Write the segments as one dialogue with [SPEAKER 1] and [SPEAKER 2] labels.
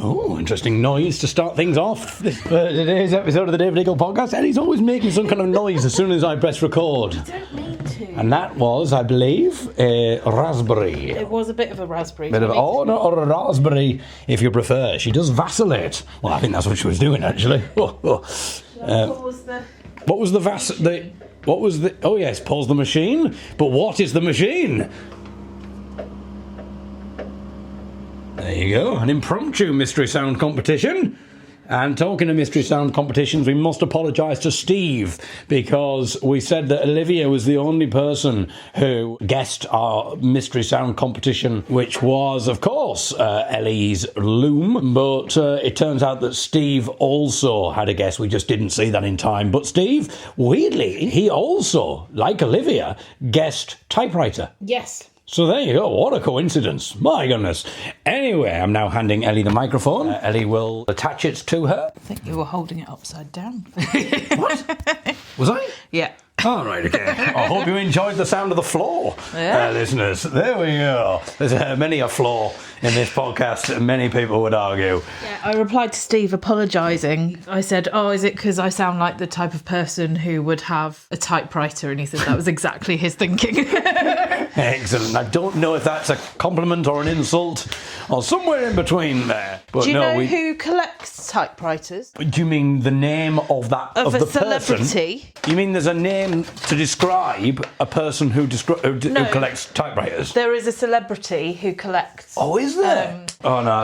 [SPEAKER 1] Oh, interesting noise to start things off. Today's episode of the David Eagle podcast, and he's always making some kind of noise as soon as I press record.
[SPEAKER 2] You don't need to.
[SPEAKER 1] And that was, I believe, a raspberry.
[SPEAKER 2] It was a bit of a raspberry.
[SPEAKER 1] Or a raspberry, if you prefer. She does vacillate. Well, I think that's what she was doing, actually.
[SPEAKER 2] What was the...
[SPEAKER 1] Oh, yes, pause the machine. But what is the machine? There you go, an impromptu mystery sound competition. And talking of mystery sound competitions, we must apologise to Steve, because we said that Olivia was the only person who guessed our mystery sound competition, which was, of course, Ellie's loom. But it turns out that Steve also had a guess. We just didn't see that in time. But Steve, weirdly, he also, like Olivia, guessed typewriter.
[SPEAKER 2] Yes.
[SPEAKER 1] So there you go, what a coincidence. My goodness. Anyway, I'm now handing Ellie the microphone. Ellie will attach it to her.
[SPEAKER 2] I think you were holding it upside down.
[SPEAKER 1] What? Was I?
[SPEAKER 2] Yeah.
[SPEAKER 1] All right, okay. I hope you enjoyed the sound of the floor, listeners. There we go. There's many a flaw in this podcast, many people would argue.
[SPEAKER 2] Yeah, I replied to Steve apologising. I said, is it because I sound like the type of person who would have a typewriter? And he said that was exactly his thinking.
[SPEAKER 1] Excellent. I don't know if that's a compliment or an insult or somewhere in between there. But
[SPEAKER 2] Do you know who collects typewriters?
[SPEAKER 1] Do you mean the name of that of the
[SPEAKER 2] celebrity?
[SPEAKER 1] Person? You mean there's a name to describe a person who collects typewriters?
[SPEAKER 2] There is a celebrity who collects.
[SPEAKER 1] Oh, is there?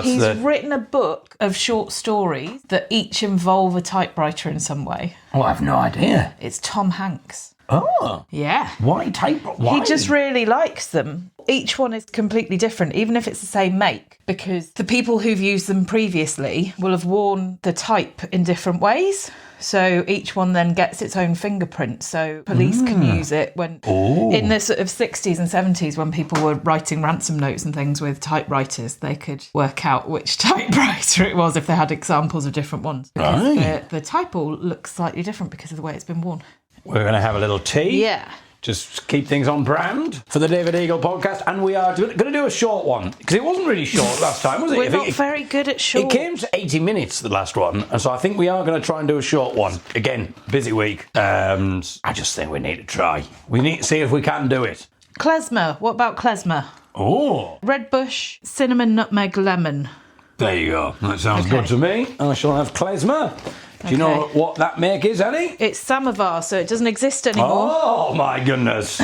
[SPEAKER 2] He's written a book of short stories that each involve a typewriter in some way.
[SPEAKER 1] Oh, I have no idea.
[SPEAKER 2] It's Tom Hanks.
[SPEAKER 1] Oh.
[SPEAKER 2] Yeah.
[SPEAKER 1] Why typewriter? Why?
[SPEAKER 2] He just really likes them. Each one is completely different, even if it's the same make, because the people who've used them previously will have worn the type in different ways. So each one then gets its own fingerprint, so police can use it when in the sort of 60s and 70s when people were writing ransom notes and things with typewriters, they could work out which typewriter it was if they had examples of different ones. Because the type all looks slightly different because of the way it's been worn.
[SPEAKER 1] We're going to have a little tea.
[SPEAKER 2] Yeah.
[SPEAKER 1] Just keep things on brand for the David Eagle podcast. And we are going to do a short one, because it wasn't really short last time, was it?
[SPEAKER 2] We're not very good at short.
[SPEAKER 1] It came to 80 minutes, the last one. And so I think we are going to try and do a short one. Again, busy week. I just think we need to try. We need to see if we can do it.
[SPEAKER 2] Klezmer. What about klezmer?
[SPEAKER 1] Oh.
[SPEAKER 2] Red bush, cinnamon, nutmeg, lemon.
[SPEAKER 1] There you go. That sounds good to me. I shall have klezmer. Do you know what that make is, Ellie?
[SPEAKER 2] It's samovar, so it doesn't exist anymore.
[SPEAKER 1] Oh, my goodness.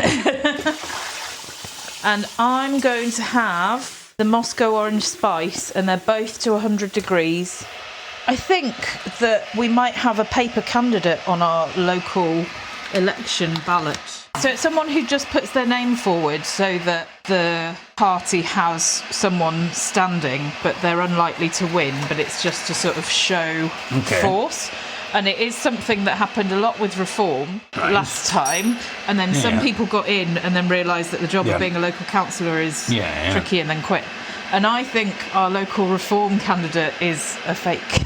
[SPEAKER 2] And I'm going to have the Moscow orange spice, and they're both to 100 degrees. I think that we might have a paper candidate on our local election ballot. So it's someone who just puts their name forward so that the party has someone standing, but they're unlikely to win, but it's just to sort of show force. And it is something that happened a lot with Reform last time. And then some people got in and then realised that the job of being a local councillor is tricky and then quit. And I think our local Reform candidate is a fake.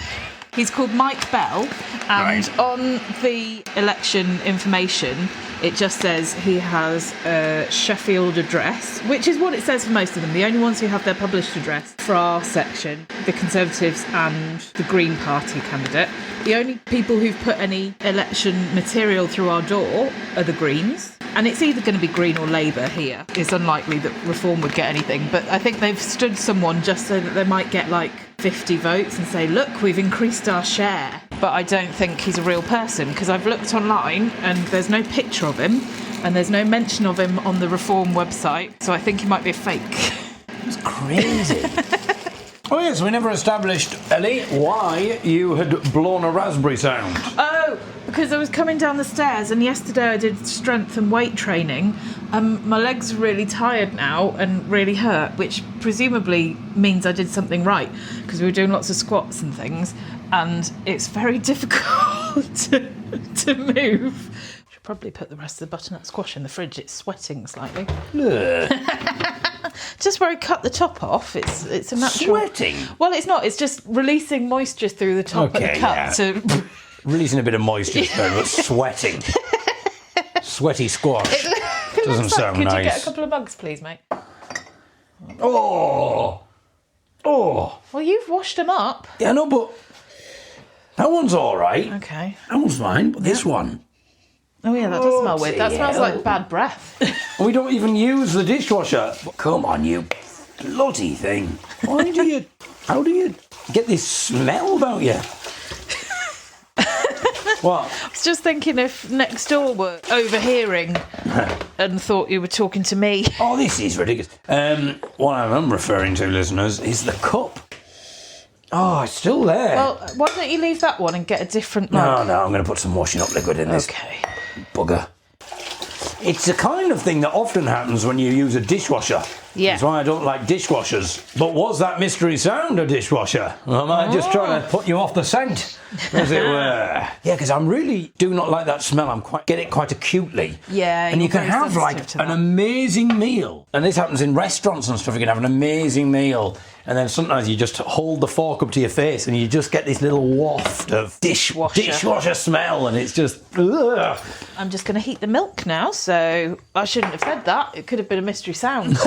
[SPEAKER 2] He's called Mike Bell, and on the election information, it just says he has a Sheffield address, which is what it says for most of them. The only ones who have their published address for our section, the Conservatives and the Green Party candidate. The only people who've put any election material through our door are the Greens. And it's either going to be Green or Labour here. It's unlikely that Reform would get anything, but I think they've stood someone just so that they might get like 50 votes and say, look, we've increased our share. But I don't think he's a real person, because I've looked online and there's no picture of him and there's no mention of him on the Reform website, so I think he might be a fake.
[SPEAKER 1] It's crazy. Oh yes, we never established, Ellie, why you had blown a raspberry sound.
[SPEAKER 2] Oh, because I was coming down the stairs, and yesterday I did strength and weight training. My legs are really tired now and really hurt, which presumably means I did something right, because we were doing lots of squats and things, and it's very difficult to move. Should probably put the rest of the butternut squash in the fridge. It's sweating slightly. Just where I cut the top off, it's a natural...
[SPEAKER 1] Sweating?
[SPEAKER 2] Well, it's not. It's just releasing moisture through the top of the cut. To...
[SPEAKER 1] Releasing a bit of moisture, but sweating. Sweaty squash. Doesn't sound
[SPEAKER 2] Could
[SPEAKER 1] nice.
[SPEAKER 2] you get a couple of mugs, please, mate?
[SPEAKER 1] Oh! Oh.
[SPEAKER 2] Well, you've washed them up.
[SPEAKER 1] Yeah, no, but that one's all right.
[SPEAKER 2] Okay.
[SPEAKER 1] That one's fine, but this one...
[SPEAKER 2] Oh, yeah, that does smell weird. That smells like bad breath.
[SPEAKER 1] We don't even use the dishwasher. Come on, you bloody thing. How do you get this smell about you? What?
[SPEAKER 2] I was just thinking if next door were overhearing and thought you were talking to me.
[SPEAKER 1] Oh, this is ridiculous. What I'm referring to, listeners, is the cup. Oh, it's still there.
[SPEAKER 2] Well, why don't you leave that one and get a different mug?
[SPEAKER 1] No, I'm going to put some washing up liquid in this.
[SPEAKER 2] Okay.
[SPEAKER 1] Bugger. It's the kind of thing that often happens when you use a dishwasher.
[SPEAKER 2] Yeah.
[SPEAKER 1] That's why I don't like dishwashers. But was that mystery sound a dishwasher? Or am I just trying to put you off the scent, as it were? Yeah, because I really do not like that smell. Get it quite acutely.
[SPEAKER 2] Yeah.
[SPEAKER 1] And you can have like an amazing meal. And this happens in restaurants and stuff. You can have an amazing meal. And then sometimes you just hold the fork up to your face and you just get this little waft of dishwasher smell, and it's just... Ugh.
[SPEAKER 2] I'm just going to heat the milk now, so I shouldn't have said that. It could have been a mystery sound.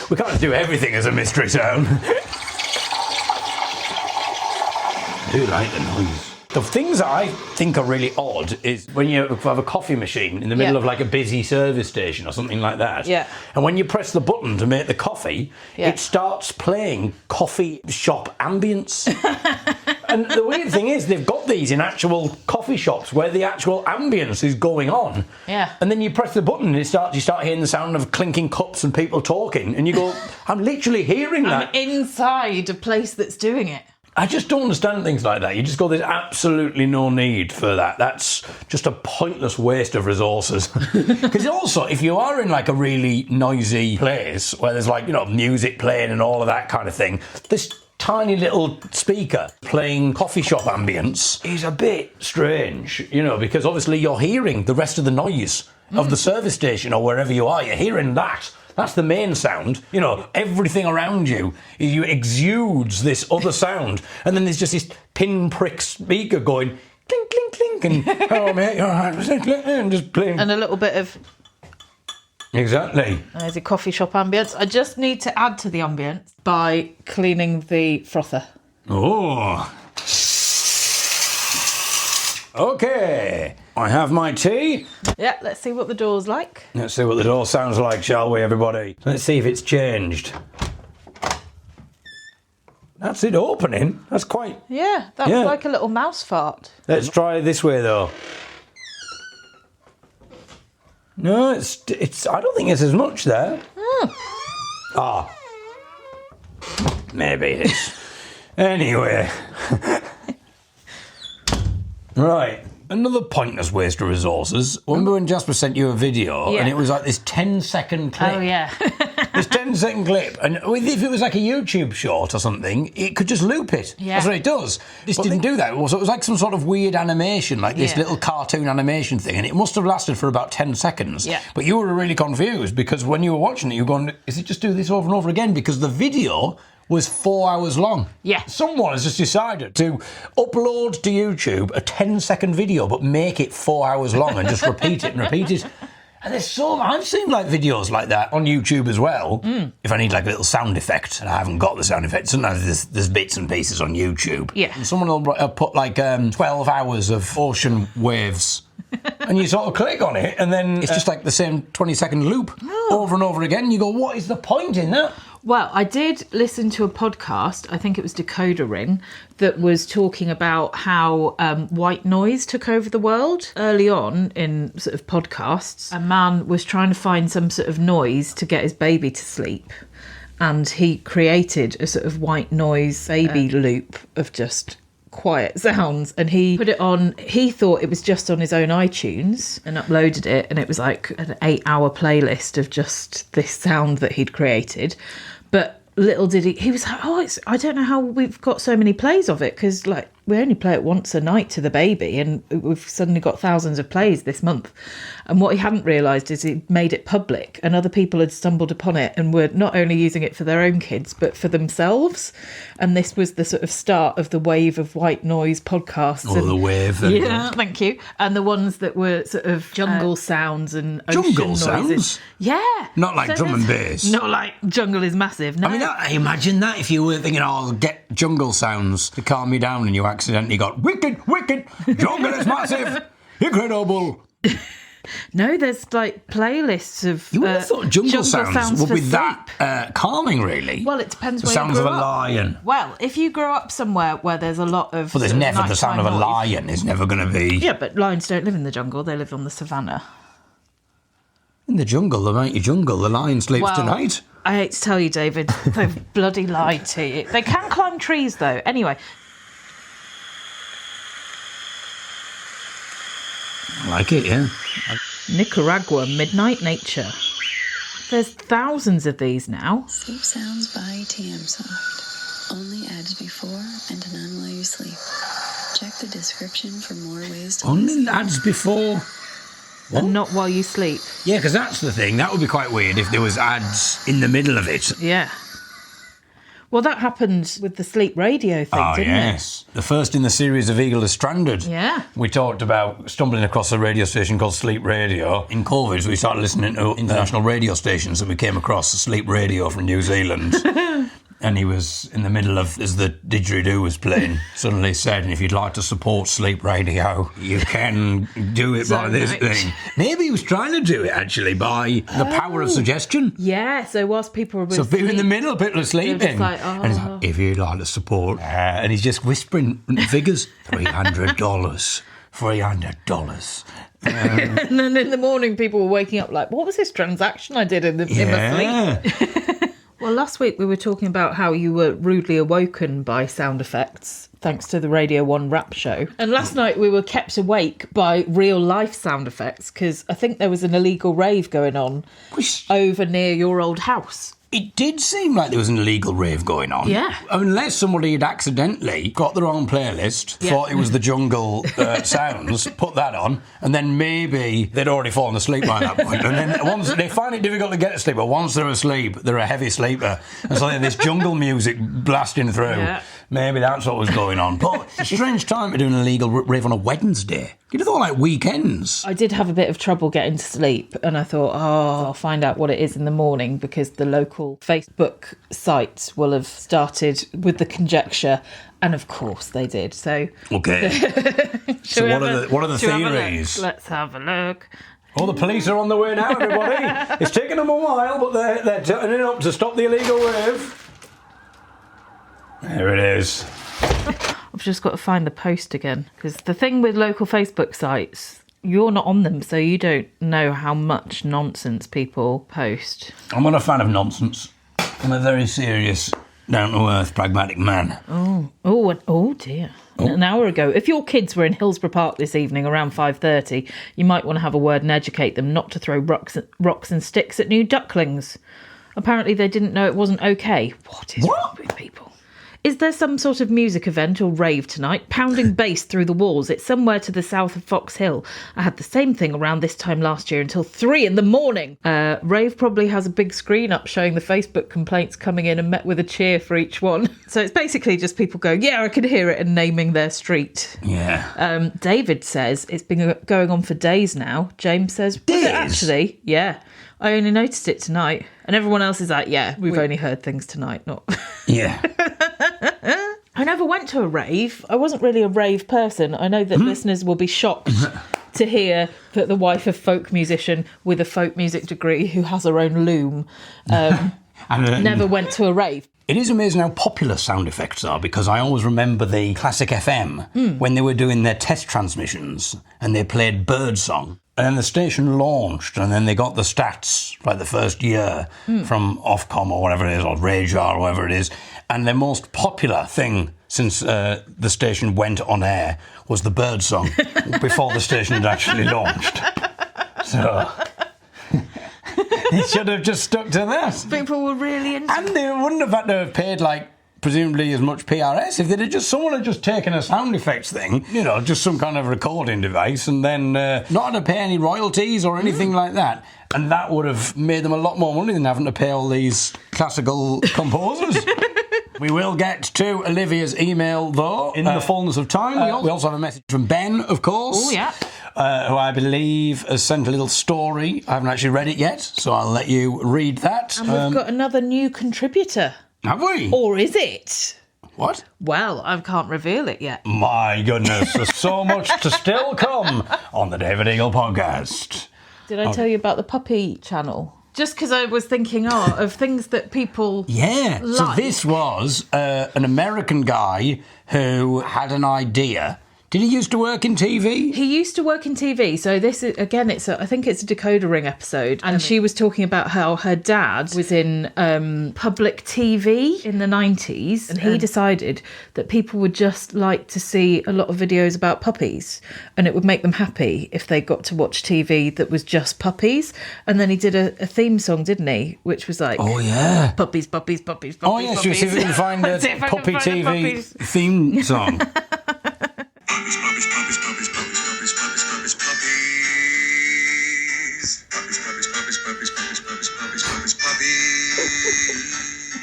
[SPEAKER 1] We can't do everything as a mystery sound. I do like the noise. The things that I think are really odd is when you have a coffee machine in the middle of like a busy service station or something like that.
[SPEAKER 2] Yeah.
[SPEAKER 1] And when you press the button to make the coffee, it starts playing coffee shop ambience. And the weird thing is they've got these in actual coffee shops where the actual ambience is going on.
[SPEAKER 2] Yeah.
[SPEAKER 1] And then you press the button and you start hearing the sound of clinking cups and people talking, and you go, I'm literally hearing that.
[SPEAKER 2] I'm inside a place that's doing it.
[SPEAKER 1] I just don't understand things like that. You just go, there's absolutely no need for that. That's just a pointless waste of resources. Because also, if you are in like a really noisy place where there's like, music playing and all of that kind of thing, this tiny little speaker playing coffee shop ambience is a bit strange, because obviously you're hearing the rest of the noise of the service station or wherever you are. You're hearing that. That's the main sound. Everything around you exudes this other sound. And then there's just this pinprick speaker going clink, clink, clink. And, oh, mate, you're all right. And just playing.
[SPEAKER 2] And a little bit of...
[SPEAKER 1] Exactly.
[SPEAKER 2] There's a coffee shop ambience. I just need to add to the ambience by cleaning the frother.
[SPEAKER 1] Oh. Okay. I have my tea.
[SPEAKER 2] Yeah, let's see what the door's like.
[SPEAKER 1] Let's see what the door sounds like, shall we, everybody? Let's see if it's changed. That's it opening. That's quite...
[SPEAKER 2] Yeah, that was like a little mouse fart.
[SPEAKER 1] Let's try it this way, though. No, it's. I don't think it's as much there. Maybe it is. Anyway. Right. Another pointless waste of resources. Remember when Jasper sent you a video and it was like this 10-second clip?
[SPEAKER 2] Oh, yeah.
[SPEAKER 1] This 10-second clip. And if it was like a YouTube short or something, it could just loop it. Yeah. That's what it does. This didn't do that. So it was like some sort of weird animation, like this little cartoon animation thing. And it must have lasted for about 10 seconds. Yeah. But you were really confused because when you were watching it, you were going, is it just do this over and over again? Because the video was 4 hours long. Yeah. Someone has just decided to upload to YouTube a 10-second video but make it 4 hours long and just repeat it and repeat it. And I've seen like videos like that on YouTube as well. If I need like a little sound effect and I haven't got the sound effect, sometimes there's bits and pieces on YouTube. Yeah. And someone will put like 12 hours of ocean waves. And you sort of click on it and then it's just like the same 20-second loop over and over again. And you go, what is the point in that?
[SPEAKER 2] Well, I did listen to a podcast, I think it was Decoder Ring, that was talking about how white noise took over the world. Early on in sort of podcasts, a man was trying to find some sort of noise to get his baby to sleep. And he created a sort of white noise baby loop of just quiet sounds, and he put it on. He thought it was just on his own iTunes and uploaded it, and it was like an 8-hour playlist of just this sound that he'd created. But little did he was like, I don't know how we've got so many plays of it, because like we only play it once a night to the baby, and we've suddenly got thousands of plays this month. And what he hadn't realised is he made it public, and other people had stumbled upon it and were not only using it for their own kids, but for themselves. And this was the sort of start of the wave of white noise podcasts.
[SPEAKER 1] Oh, the wave.
[SPEAKER 2] Yeah, thank you. And the ones that were sort of jungle sounds and ocean
[SPEAKER 1] Jungle
[SPEAKER 2] noises.
[SPEAKER 1] sounds?
[SPEAKER 2] Yeah.
[SPEAKER 1] Not like drum and bass.
[SPEAKER 2] Not like jungle is massive. No.
[SPEAKER 1] I mean, imagine that if you were thinking, oh, I'll get jungle sounds to calm me down, and you accidentally got wicked, jungle is massive, incredible.
[SPEAKER 2] No, there's like playlists of.
[SPEAKER 1] You would have thought jungle sounds would
[SPEAKER 2] for
[SPEAKER 1] be
[SPEAKER 2] sleep.
[SPEAKER 1] that calming, really.
[SPEAKER 2] Well, it depends
[SPEAKER 1] the
[SPEAKER 2] where
[SPEAKER 1] sounds
[SPEAKER 2] you
[SPEAKER 1] of
[SPEAKER 2] grew
[SPEAKER 1] a
[SPEAKER 2] up.
[SPEAKER 1] lion.
[SPEAKER 2] Well, if you grew up somewhere where there's a lot of.
[SPEAKER 1] Well, there's
[SPEAKER 2] sort
[SPEAKER 1] never
[SPEAKER 2] of
[SPEAKER 1] the sound of a
[SPEAKER 2] nighttime noise.
[SPEAKER 1] lion. Is never going to be.
[SPEAKER 2] Yeah, but lions don't live in the jungle. They live on the savannah.
[SPEAKER 1] In the jungle, the mighty jungle, the lion sleeps
[SPEAKER 2] Well,
[SPEAKER 1] tonight.
[SPEAKER 2] I hate to tell you, David, they've bloody lied to you. They can climb trees, though. Anyway.
[SPEAKER 1] I like it, yeah.
[SPEAKER 2] Nicaragua Midnight Nature. There's thousands of these now.
[SPEAKER 3] Sleep Sounds by TM Only ads before and none while you sleep. Check the description for more ways to
[SPEAKER 1] Only ads before. What?
[SPEAKER 2] And not while you sleep.
[SPEAKER 1] Yeah, because that's the thing. That would be quite weird if there was ads in the middle of it.
[SPEAKER 2] Yeah. Well, that happened with the sleep radio thing, didn't
[SPEAKER 1] yes. The first in the series of Eagle is Stranded.
[SPEAKER 2] Yeah.
[SPEAKER 1] We talked about stumbling across a radio station called Sleep Radio. In COVID, we started listening to international radio stations, and we came across Sleep Radio from New Zealand. And he was in the middle of, as the didgeridoo was playing, suddenly said, and if you'd like to support Sleep Radio, you can do it by this thing. Maybe he was trying to do it, actually, by the power of suggestion.
[SPEAKER 2] Yeah, so whilst people were
[SPEAKER 1] So
[SPEAKER 2] asleep,
[SPEAKER 1] people in the middle, people are sleeping.
[SPEAKER 2] like,
[SPEAKER 1] And he's like, if you'd like to support, and he's just whispering figures, $300, $300.
[SPEAKER 2] and then in the morning people were waking up like, what was this transaction I did in my sleep? Well, last week we were talking about how you were rudely awoken by sound effects thanks to the Radio 1 rap show. And last night we were kept awake by real life sound effects because I think there was an illegal rave going on over near your old house.
[SPEAKER 1] It did seem like there was an illegal rave going on.
[SPEAKER 2] Yeah.
[SPEAKER 1] Unless somebody had accidentally got their own playlist, thought it was the jungle sounds, put that on, and then maybe they'd already fallen asleep by that point. And then once they find it difficult to get to sleep, but once they're asleep, they're a heavy sleeper. And so they had this jungle music blasting through. Yeah. Maybe that's what was going on. But a strange time to do an illegal rave on a Wednesday. You'd have thought like weekends.
[SPEAKER 2] I did have a bit of trouble getting to sleep, and I thought, I'll find out what it is in the morning because the local Facebook site will have started with the conjecture, and of course they did. So
[SPEAKER 1] okay. So what are the theories?
[SPEAKER 2] Let's have a look.
[SPEAKER 1] Oh, the police are on the way now, everybody. It's taken them a while, but they're turning up to stop the illegal rave. There it is.
[SPEAKER 2] I've just got to find the post again, because the thing with local Facebook sites, you're not on them, so you don't know how much nonsense people post.
[SPEAKER 1] I'm not a fan of nonsense. I'm a very serious, down-to-earth, pragmatic man.
[SPEAKER 2] Oh dear. Oh. An hour ago, if your kids were in Hillsborough Park this evening around 5:30, you might want to have a word and educate them not to throw rocks and sticks at new ducklings. Apparently they didn't know it wasn't okay. What is wrong with people? Is there some sort of music event or rave tonight? Pounding bass through the walls. It's somewhere to the south of Fox Hill. I had the same thing around this time last year until 3 a.m. Rave probably has a big screen up showing the Facebook complaints coming in and met with a cheer for each one. So it's basically just people going, yeah, I can hear it, and naming their street.
[SPEAKER 1] Yeah.
[SPEAKER 2] David says it's been going on for days now. James says, was it actually? Yeah. I only noticed it tonight. And everyone else is like, yeah, we've only heard things tonight, not...
[SPEAKER 1] Yeah.
[SPEAKER 2] I never went to a rave. I wasn't really a rave person. I know that listeners will be shocked to hear that the wife of folk musician with a folk music degree who has her own loom never went to a rave.
[SPEAKER 1] It is amazing how popular sound effects are, because I always remember the Classic FM when they were doing their test transmissions and they played Birdsong. And then the station launched, and then they got the stats, like the first year, from Ofcom or whatever it is, or Radar or whatever it is. And their most popular thing since the station went on air was the Birdsong before the station had actually launched. So it should have just stuck to that.
[SPEAKER 2] People were really into
[SPEAKER 1] And they wouldn't have had to have paid like presumably as much PRS if they'd have someone had just taken a sound effects thing, just some kind of recording device, and then not had to pay any royalties or anything like that. And that would have made them a lot more money than having to pay all these classical composers. We will get to Olivia's email, though, in the fullness of time. We also have a message from Ben, of course.
[SPEAKER 2] Oh, yeah.
[SPEAKER 1] Who I believe has sent a little story. I haven't actually read it yet, so I'll let you read that.
[SPEAKER 2] And we've got another new contributor.
[SPEAKER 1] Have we?
[SPEAKER 2] Or is it?
[SPEAKER 1] What?
[SPEAKER 2] Well, I can't reveal it yet.
[SPEAKER 1] My goodness, there's so much to still come on the David Eagle podcast.
[SPEAKER 2] Did I tell you about the puppy channel? Just because I was thinking, of things that people
[SPEAKER 1] Yeah,
[SPEAKER 2] like.
[SPEAKER 1] so this was an American guy who had an idea. Did he used to work in TV?
[SPEAKER 2] He used to work in TV, so this is, again, I think it's a Decoder Ring episode, and she was talking about how her dad was in public TV in the 90s, and he decided that people would just like to see a lot of videos about puppies, and it would make them happy if they got to watch TV that was just puppies. And then he did a theme song, didn't he? Which was like,
[SPEAKER 1] oh yeah,
[SPEAKER 2] puppies, puppies, puppies, puppies.
[SPEAKER 1] Oh yeah, should we see if we can find a Puppy TV theme song?
[SPEAKER 4] Puppies, puppies, puppies, puppies, puppies, puppies, puppies, puppies, puppies. Puppies, puppies, puppies, puppies, puppies, puppies, puppies, puppies, puppies.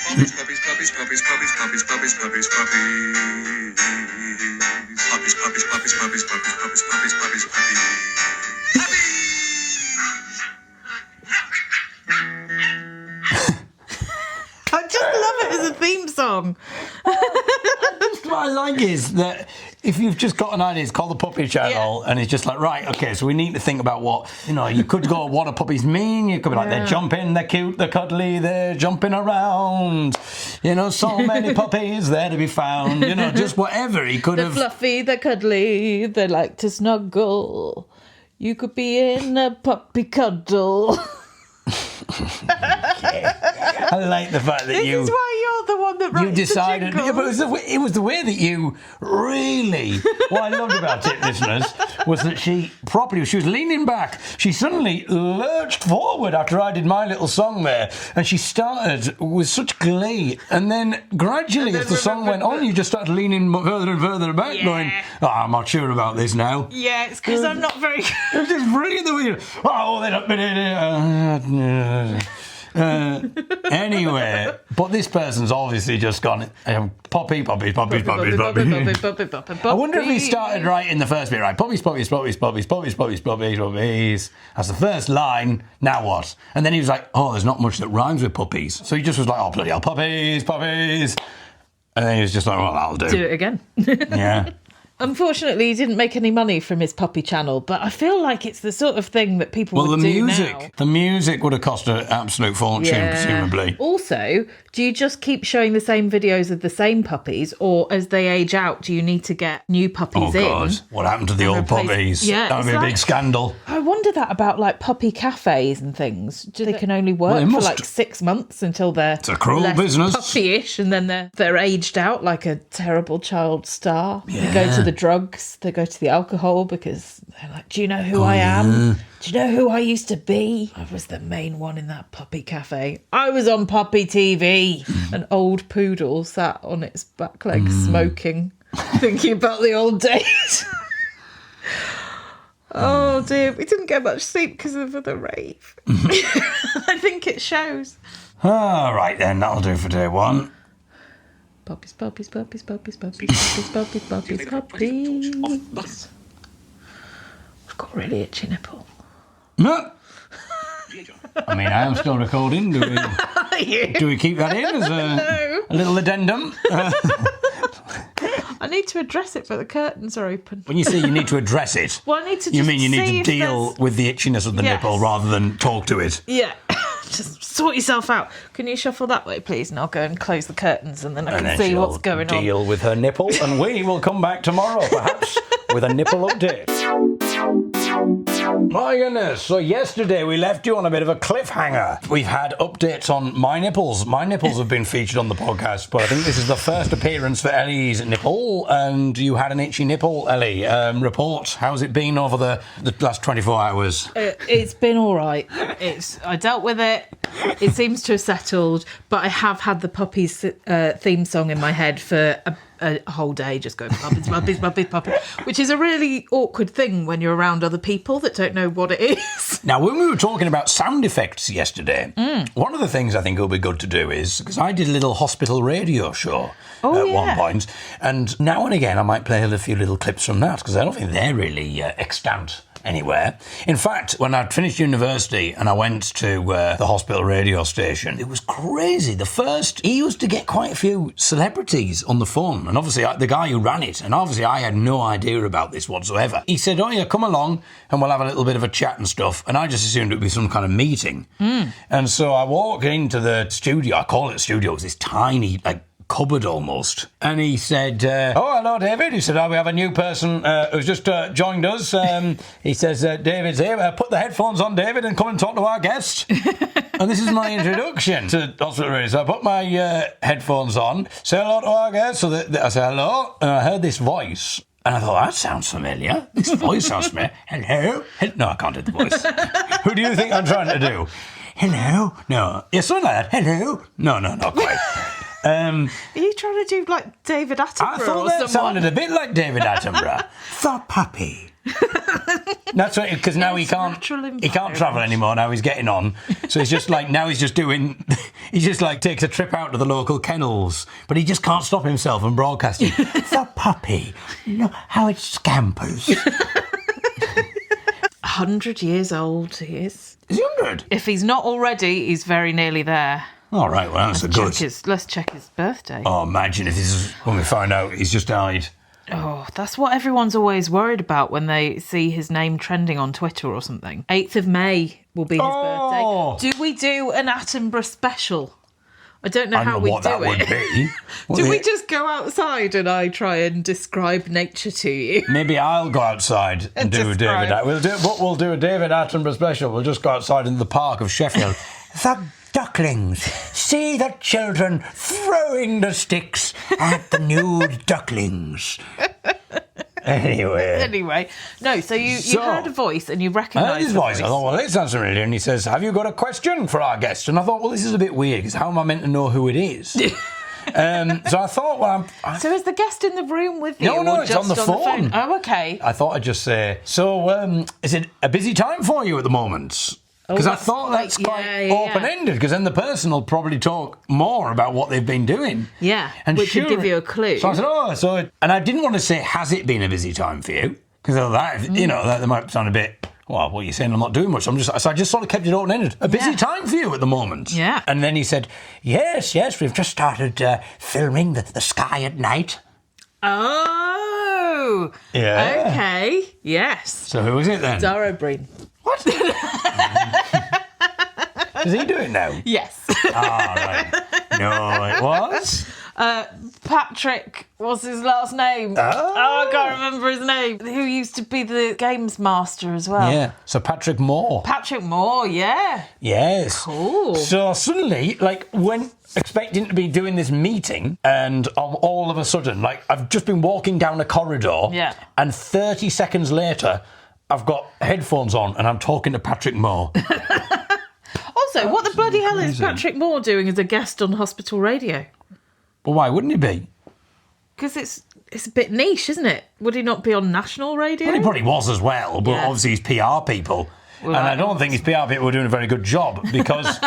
[SPEAKER 4] Puppies, puppies, puppies, puppies, puppies, puppies, puppies, puppies, puppies. Puppies, puppies, puppies, puppies, puppies, puppies, puppies, puppies, puppies.
[SPEAKER 2] I just love it as a theme song.
[SPEAKER 1] What I like is that if you've just got an idea, it's called the Puppy Channel, and it's just like, right, okay, so we need to think about what, you could go, what do puppies mean? You could be like, they're jumping, they're cute, they're cuddly, they're jumping around. So many puppies there to be found. Just whatever he could have.
[SPEAKER 2] They're fluffy, they're cuddly, they like to snuggle. You could be in a puppy cuddle.
[SPEAKER 1] I like the fact that
[SPEAKER 2] This is why you're the one that writes
[SPEAKER 1] you decided.
[SPEAKER 2] the
[SPEAKER 1] Yeah, but
[SPEAKER 2] jingles.
[SPEAKER 1] it was the way that you really. What I loved about it, listeners, was that she was leaning back. She suddenly lurched forward after I did my little song there, and she started with such glee. And then gradually, as the song went on, you just started leaning further and further back, going, "Oh, I'm not sure about this now."
[SPEAKER 2] Yeah, it's because I'm not very good.
[SPEAKER 1] It was just brilliant the way you. Oh, they're not. Anyway, but this person's obviously just gone poppy, puppies, puppies, puppies, puppies. I wonder if he started right in the first bit, right? Puppies, puppies, puppies, puppies, puppies, puppies, puppies, puppies. That's the first line. Now what? And then he was like, oh, there's not much that rhymes with puppies. So he just was like, oh, bloody hell, puppies, puppies. And then he was just like, well, I'll do.
[SPEAKER 2] Do it again.
[SPEAKER 1] Yeah.
[SPEAKER 2] Unfortunately, he didn't make any money from his puppy channel, but I feel like it's the sort of thing that people would do now.
[SPEAKER 1] The music would have cost an absolute fortune, presumably.
[SPEAKER 2] Also, do you just keep showing the same videos of the same puppies, or as they age out, do you need to get new puppies in?
[SPEAKER 1] Oh, God. What happened to the old
[SPEAKER 2] replace-
[SPEAKER 1] puppies?
[SPEAKER 2] Yeah,
[SPEAKER 1] That would be a big scandal.
[SPEAKER 2] I wonder that about like puppy cafes and things. They can only work
[SPEAKER 1] they
[SPEAKER 2] for
[SPEAKER 1] must.
[SPEAKER 2] like 6 months until they're
[SPEAKER 1] It's a cruel
[SPEAKER 2] less
[SPEAKER 1] business.
[SPEAKER 2] puppy-ish, and then they're aged out like a terrible child star. They go to the drugs, they go to the alcohol because they're like, do you know who I am? Do you know who I used to be? I was the main one in that puppy cafe. I was on puppy TV. An old poodle sat on its back legs smoking, thinking about the old days. Oh dear, we didn't get much sleep because of the rave. I think it shows.
[SPEAKER 1] All right then, that'll do for day one.
[SPEAKER 2] Puppies, puppies, puppies, puppies, puppies, puppies, puppies, puppies, puppies. I've got a really itchy nipple.
[SPEAKER 1] No. I mean, I am still recording. Do we keep that in as a little addendum?
[SPEAKER 2] I need to address it, but the curtains are open.
[SPEAKER 1] When you say you need to address it,
[SPEAKER 2] Well, I need to
[SPEAKER 1] you
[SPEAKER 2] just
[SPEAKER 1] mean you need
[SPEAKER 2] see
[SPEAKER 1] to
[SPEAKER 2] if
[SPEAKER 1] deal
[SPEAKER 2] there's-
[SPEAKER 1] with the itchiness of the
[SPEAKER 2] Yes.
[SPEAKER 1] nipple rather than talk to it.
[SPEAKER 2] Yeah. Just sort yourself out. Can you shuffle that way, please? And I'll go and close the curtains, and then I
[SPEAKER 1] And
[SPEAKER 2] can
[SPEAKER 1] then
[SPEAKER 2] see
[SPEAKER 1] she'll
[SPEAKER 2] what's going on.
[SPEAKER 1] deal with her nipple, and we will come back tomorrow, perhaps, with a nipple update. My goodness, so yesterday we left you on a bit of a cliffhanger. We've had updates on my nipples. My nipples have been featured on the podcast, but I think this is the first appearance for Ellie's nipple, and you had an itchy nipple, Ellie. Report, how's it been over the last 24 hours?
[SPEAKER 2] It's been all right. I dealt with it. It seems to have settled, but I have had the puppies theme song in my head for a whole day, just going puppies, puppies, puppies, puppies, which is a really awkward thing when you're around other people that don't know what it is.
[SPEAKER 1] Now, when we were talking about sound effects yesterday, one of the things I think will be good to do is, because I did a little hospital radio show at one point, and now and again I might play a few little clips from that, because I don't think they're really extant anywhere. In fact, when I'd finished university and I went to the hospital radio station, it was crazy. He used to get quite a few celebrities on the phone, and obviously the guy who ran it, and obviously I had no idea about this whatsoever. He said, oh yeah, come along and we'll have a little bit of a chat and stuff, and I just assumed it would be some kind of meeting. And so I walked into the studio, I call it a studio, it was this tiny, cupboard almost. And he said, oh, hello, David. He said, we have a new person who's just joined us. He says, David's here. Put the headphones on, David, and come and talk to our guest. And this is my introduction to Hospital Radio. So I put my headphones on, say hello to our guest. So I said, hello. And I heard this voice. And I thought, that sounds familiar. This voice sounds familiar. Hello? No, I can't do the voice. Who do you think I'm trying to do? Hello? No. Yeah, something like that. Hello? No, not quite.
[SPEAKER 2] Are you trying to do like David Attenborough?
[SPEAKER 1] I thought that sounded a bit like David Attenborough. The puppy. That's right, because now he can't travel anymore. Now he's getting on, so he's just like now he's just takes a trip out to the local kennels, but he just can't stop himself from broadcasting. The puppy, how it scampers.
[SPEAKER 2] 100 years old he is.
[SPEAKER 1] Is he 100?
[SPEAKER 2] If he's not already, he's very nearly there.
[SPEAKER 1] All right, well, that's
[SPEAKER 2] Let's check his birthday.
[SPEAKER 1] Oh, imagine if this is when we find out he's just died.
[SPEAKER 2] Oh, that's what everyone's always worried about when they see his name trending on Twitter or something. 8th of May will be his birthday. Do we do an Attenborough special? I don't know how we do it.
[SPEAKER 1] I don't know what that would be.
[SPEAKER 2] Do we just go outside and I try and describe nature to you?
[SPEAKER 1] Maybe I'll go outside and do a David. We'll do a David Attenborough special. We'll just go outside in the park of Sheffield. The ducklings. See the children throwing the sticks at the nude ducklings. Anyway.
[SPEAKER 2] No, so you heard a voice and you recognised
[SPEAKER 1] I heard his voice. I thought, well, this sounds familiar. And he says, have you got a question for our guest? And I thought, well, this is a bit weird, because how am I meant to know who it is? So I thought,
[SPEAKER 2] So is the guest in the room with you?
[SPEAKER 1] No,
[SPEAKER 2] or
[SPEAKER 1] it's
[SPEAKER 2] just
[SPEAKER 1] on the phone.
[SPEAKER 2] Oh, okay.
[SPEAKER 1] I thought I'd just say, so is it a busy time for you at the moment? Because I thought that's quite open-ended, because then the person will probably talk more about what they've been doing.
[SPEAKER 2] Yeah, which would give you a clue.
[SPEAKER 1] So I said, and I didn't want to say, has it been a busy time for you? Because that might sound a bit, well, what are you saying? I'm not doing much. So I just sort of kept it open-ended. A busy time for you at the moment.
[SPEAKER 2] Yeah.
[SPEAKER 1] And then he said, yes, we've just started filming the sky at night.
[SPEAKER 2] Oh.
[SPEAKER 1] Yeah.
[SPEAKER 2] Okay. Yes.
[SPEAKER 1] So who was it then?
[SPEAKER 2] Dara Breen.
[SPEAKER 1] What? Does he do it now?
[SPEAKER 2] Yes.
[SPEAKER 1] Right. No, it was?
[SPEAKER 2] Patrick, what's his last name? I can't remember his name. Who used to be the games master as well.
[SPEAKER 1] Yeah, so Patrick Moore.
[SPEAKER 2] Patrick Moore, yeah.
[SPEAKER 1] Yes.
[SPEAKER 2] Cool.
[SPEAKER 1] So suddenly, when expecting to be doing this meeting, and all of a sudden, I've just been walking down a corridor, and 30 seconds later, I've got headphones on and I'm talking to Patrick Moore.
[SPEAKER 2] Also, what the bloody hell is Patrick Moore doing as a guest on hospital radio?
[SPEAKER 1] Well, why wouldn't he be?
[SPEAKER 2] Because it's a bit niche, isn't it? Would he not be on national radio?
[SPEAKER 1] Well, he probably was as well, but obviously he's PR people. Well, and I don't think his PR people were doing a very good job, because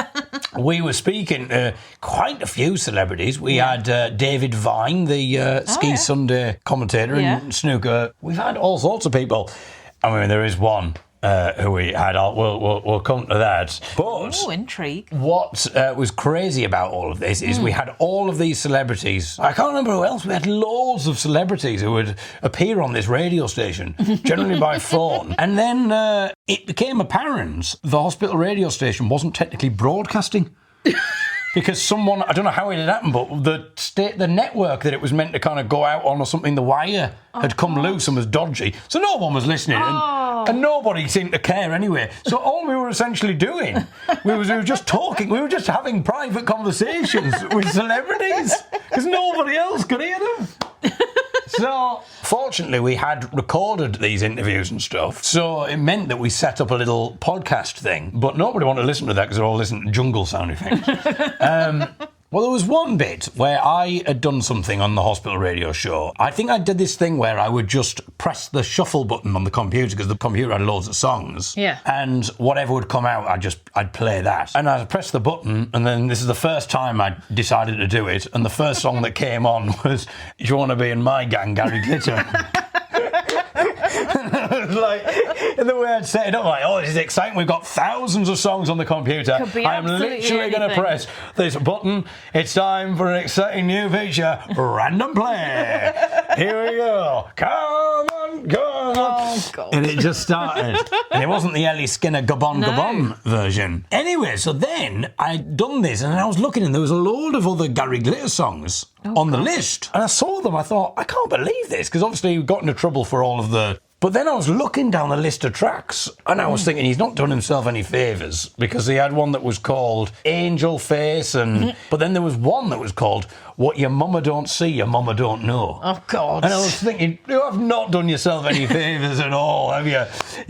[SPEAKER 1] we were speaking to quite a few celebrities. We had David Vine, the Ski Sunday commentator in snooker. We've had all sorts of people. I mean, there is one who we had. We'll come to that. But
[SPEAKER 2] intrigue.
[SPEAKER 1] What was crazy about all of this is we had all of these celebrities. I can't remember who else. We had loads of celebrities who would appear on this radio station, generally by phone. And then it became apparent the hospital radio station wasn't technically broadcasting. Because someone, I don't know how it had happened, but the network that it was meant to kind of go out on or something, the wire had come loose and was dodgy. So no one was listening and nobody seemed to care anyway. So all we were essentially doing, we were just talking, we were just having private conversations with celebrities because nobody else could hear them. So Fortunately, we had recorded these interviews and stuff, so it meant that we set up a little podcast thing, but nobody wanted to listen to that because they're all listening to jungle sound effects. Well, there was one bit where I had done something on the hospital radio show. I think I did this thing where I would just press the shuffle button on the computer because the computer had loads of songs.
[SPEAKER 2] Yeah.
[SPEAKER 1] And whatever would come out, I'd play that. And I pressed the button, and then this is the first time I decided to do it. And the first song that came on was "Do You Want to Be in My Gang, Gary Glitter?" Like, in the way I'd set it up, like, oh, this is exciting. We've got thousands of songs on the computer.
[SPEAKER 2] Could be
[SPEAKER 1] I am literally going to press this button. It's time for an exciting new feature, random play. Here we go. Come on, come on.
[SPEAKER 2] Oh, God.
[SPEAKER 1] And it just started. And it wasn't the Ellie Skinner Gabon version. Anyway, so then I'd done this, and I was looking, and there was a load of other Gary Glitter songs on the list. And I saw them, I thought, I can't believe this, because obviously he got into trouble for all of the... But then I was looking down the list of tracks, and I was thinking he's not done himself any favours, because he had one that was called Angel Face, and but then there was one that was called What Your Mama Don't See, Your Mama Don't Know.
[SPEAKER 2] Oh, God.
[SPEAKER 1] And I was thinking, you have not done yourself any favours at all, have you?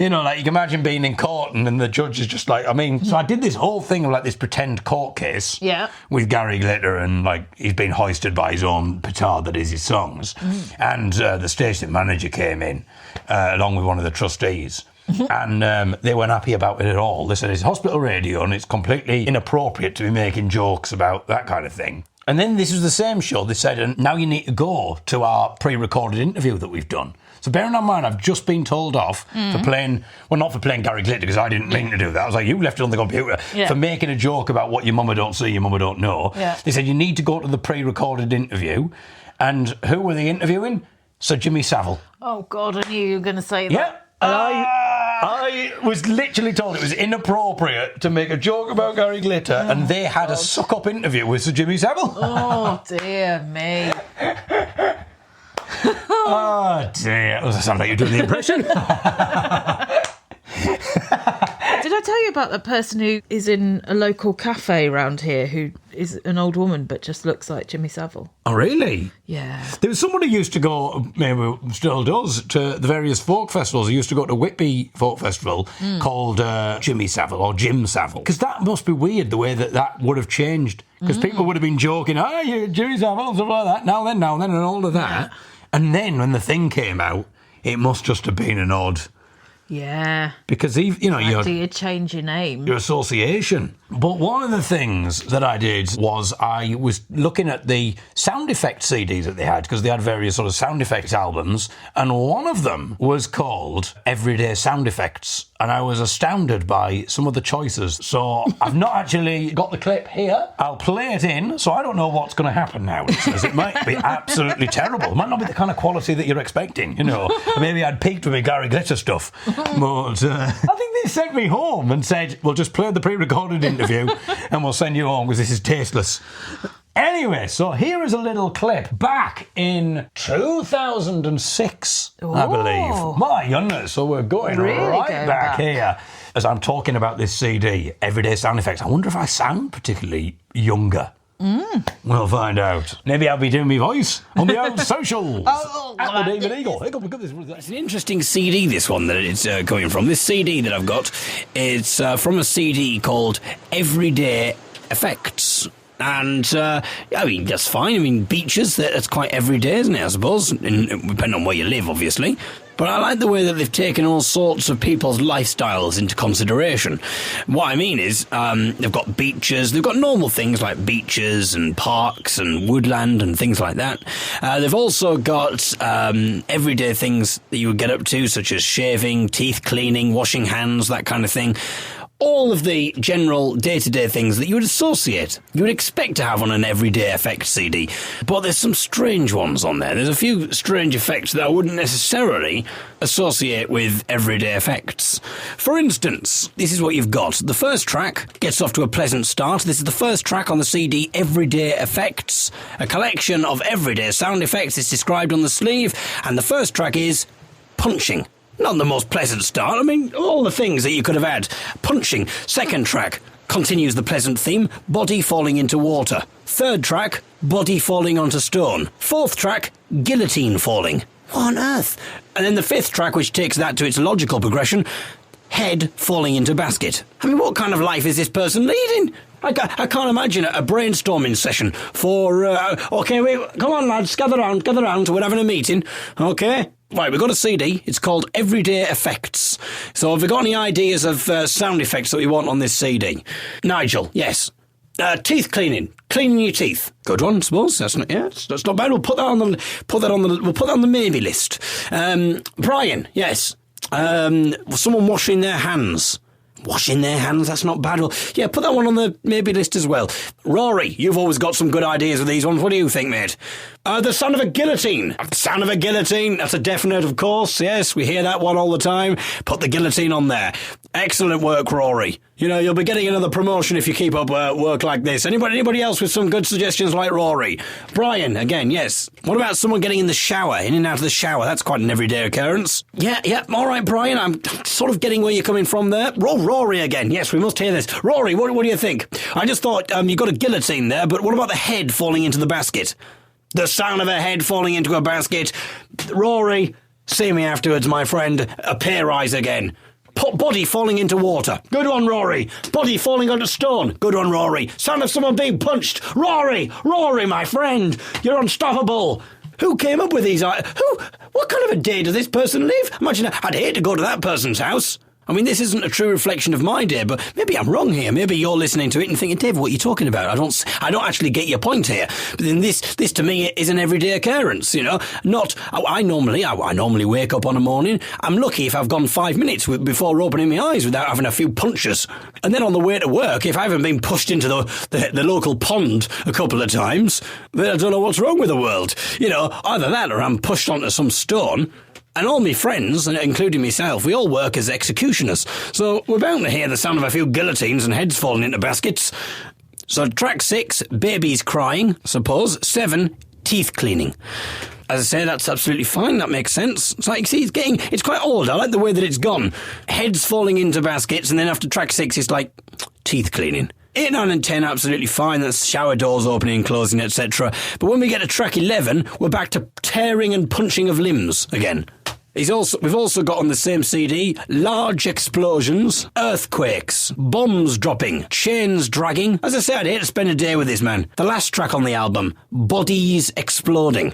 [SPEAKER 1] You know, like, you can imagine being in court and the judge is just like, I mean, so I did this whole thing of, like, this pretend court case with Gary Glitter, and, like, he's been hoisted by his own petard that is his songs. And the station manager came in, along with one of the trustees. And they weren't happy about it at all. They said it's hospital radio and it's completely inappropriate to be making jokes about that kind of thing. And then this was the same show. They said, and now you need to go to our pre-recorded interview that we've done. So bearing in mind, I've just been told off for playing, well, not for playing Gary Glitter, because I didn't mean to do that. I was like, you left it on the computer, for making a joke about what your mama don't see, your mama don't know. Yeah. They said, you need to go to the pre-recorded interview. And who were they interviewing? Sir Jimmy Savile.
[SPEAKER 2] Oh, God, I knew you were going to say that.
[SPEAKER 1] Yeah, and I was literally told it was inappropriate to make a joke about Gary Glitter, and they had a suck-up interview with Sir Jimmy Savile.
[SPEAKER 2] Oh, dear me.
[SPEAKER 1] Oh, dear. Does that sound like you're doing the impression?
[SPEAKER 2] Did I tell you about that person who is in a local cafe around here who is an old woman but just looks like Jimmy Savile?
[SPEAKER 1] Oh, really?
[SPEAKER 2] Yeah.
[SPEAKER 1] There was someone who used to go, maybe still does, to the various folk festivals. He used to go to Whitby Folk Festival called Jimmy Savile or Jim Savile. Because that must be weird, the way that would have changed. Because people would have been joking, you're Jimmy Savile, and stuff like that, now then, and all of that. Yeah. And then when the thing came out, it must just have been an odd...
[SPEAKER 2] Yeah.
[SPEAKER 1] Because,
[SPEAKER 2] do you change your name?
[SPEAKER 1] Your association. But one of the things that I did was I was looking at the sound effect CDs that they had, because they had various sort of sound effects albums, and one of them was called Everyday Sound Effects, and I was astounded by some of the choices. So I've not actually got the clip here. I'll play it in, so I don't know what's going to happen now, listeners. It might be absolutely terrible. It might not be the kind of quality that you're expecting, Maybe I'd peaked with my Gary Glitter stuff. But I think they sent me home and said, we'll just play the pre-recorded interview and we'll send you home because this is tasteless. Anyway, so here is a little clip back in 2006, I believe. My goodness, so we're going right back here. As I'm talking about this CD, Everyday Sound Effects, I wonder if I sound particularly younger. We'll find out. Maybe I'll be doing my voice on the old socials. At the David Eagle.
[SPEAKER 5] It's an interesting CD, this one, that it's coming from. This CD that I've got, it's from a CD called Everyday Effects. And, that's fine. Beaches, that's quite everyday, isn't it, I suppose? And depending on where you live, obviously. But I like the way that they've taken all sorts of people's lifestyles into consideration. What I mean is, they've got beaches, they've got normal things like beaches and parks and woodland and things like that. They've also got everyday things that you would get up to, such as shaving, teeth cleaning, washing hands, that kind of thing. All of the general day-to-day things that you would associate, you would expect to have on an Everyday Effects CD. But there's some strange ones on there. There's a few strange effects that I wouldn't necessarily associate with Everyday Effects. For instance, this is what you've got. The first track gets off to a pleasant start. This is the first track on the CD, Everyday Effects, a collection of everyday sound effects. It's described on the sleeve, and the first track is punching. Not the most pleasant start. All the things that you could have had. Punching. Second track continues the pleasant theme, body falling into water. Third track, body falling onto stone. Fourth track, guillotine falling. What on earth? And then the fifth track, which takes that to its logical progression, head falling into basket. I mean, what kind of life is this person leading? I can't imagine a brainstorming session for, OK, come on, lads, gather round, we're having a meeting, OK? Right, we've got a CD, it's called Everyday Effects. So have we got any ideas of sound effects that we want on this CD? Nigel, yes. Teeth cleaning your teeth. Good one, I suppose. That's not bad. We'll put that on the maybe list. Brian, yes. Someone washing their hands. Washing their hands, that's not bad. Well, yeah, put that one on the maybe list as well. Rory, you've always got some good ideas with these ones. What do you think, mate? The sound of a guillotine. Sound of a guillotine, that's a definite, of course. Yes, we hear that one all the time. Put the guillotine on there. Excellent work, Rory. You know, you'll be getting another promotion if you keep up work like this. Anybody else with some good suggestions like Rory? Brian, again, yes. What about someone getting in the shower, in and out of the shower? That's quite an everyday occurrence. Yeah, all right, Brian, I'm sort of getting where you're coming from there. Rory again, yes, we must hear this. Rory, what do you think? I just thought you got a guillotine there, but what about the head falling into the basket? The sound of a head falling into a basket. Rory, see me afterwards, my friend. A pear eyes again. Body falling into water. Good one, Rory. Body falling onto stone. Good one, Rory. Sound of someone being punched. Rory, my friend. You're unstoppable. Who came up with these? What kind of a day does this person live? Imagine, I'd hate to go to that person's house. I mean, this isn't a true reflection of my day, but maybe I'm wrong here. Maybe you're listening to it and thinking, Dave, what are you talking about? I don't actually get your point here. But then this to me is an everyday occurrence, you know. I normally wake up on a morning. I'm lucky if I've gone 5 minutes before opening my eyes without having a few punches. And then on the way to work, if I haven't been pushed into the local pond a couple of times, then I don't know what's wrong with the world. You know, either that or I'm pushed onto some stone. And all my friends, including myself, we all work as executioners, so we're bound to hear the sound of a few guillotines and heads falling into baskets. So track 6, babies crying, I suppose. 7, teeth cleaning. As I say, that's absolutely fine, that makes sense. It's like, see, it's quite old, I like the way that it's gone. Heads falling into baskets, and then after track 6, it's like, teeth cleaning. 8, 9 and 10, absolutely fine. That's shower doors opening and closing, etc. But when we get to track 11, we're back to tearing and punching of limbs again. We've also got on the same CD, large explosions, earthquakes, bombs dropping, chains dragging. As I said, I'd hate to spend a day with this man. The last track on the album, bodies exploding.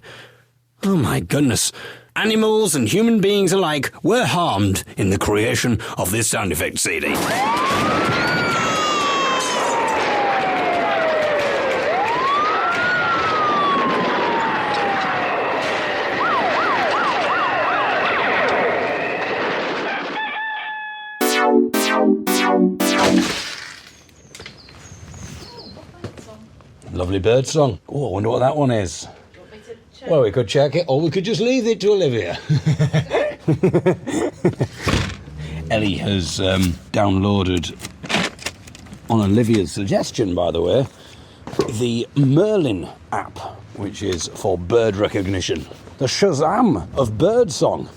[SPEAKER 5] Oh my goodness. Animals and human beings alike were harmed in the creation of this sound effect CD.
[SPEAKER 1] Lovely bird song. Oh, I wonder what that one is. Well, we could check it, or we could just leave it to Olivia. Ellie has downloaded, on Olivia's suggestion, by the way, the Merlin app, which is for bird recognition. The Shazam of bird song.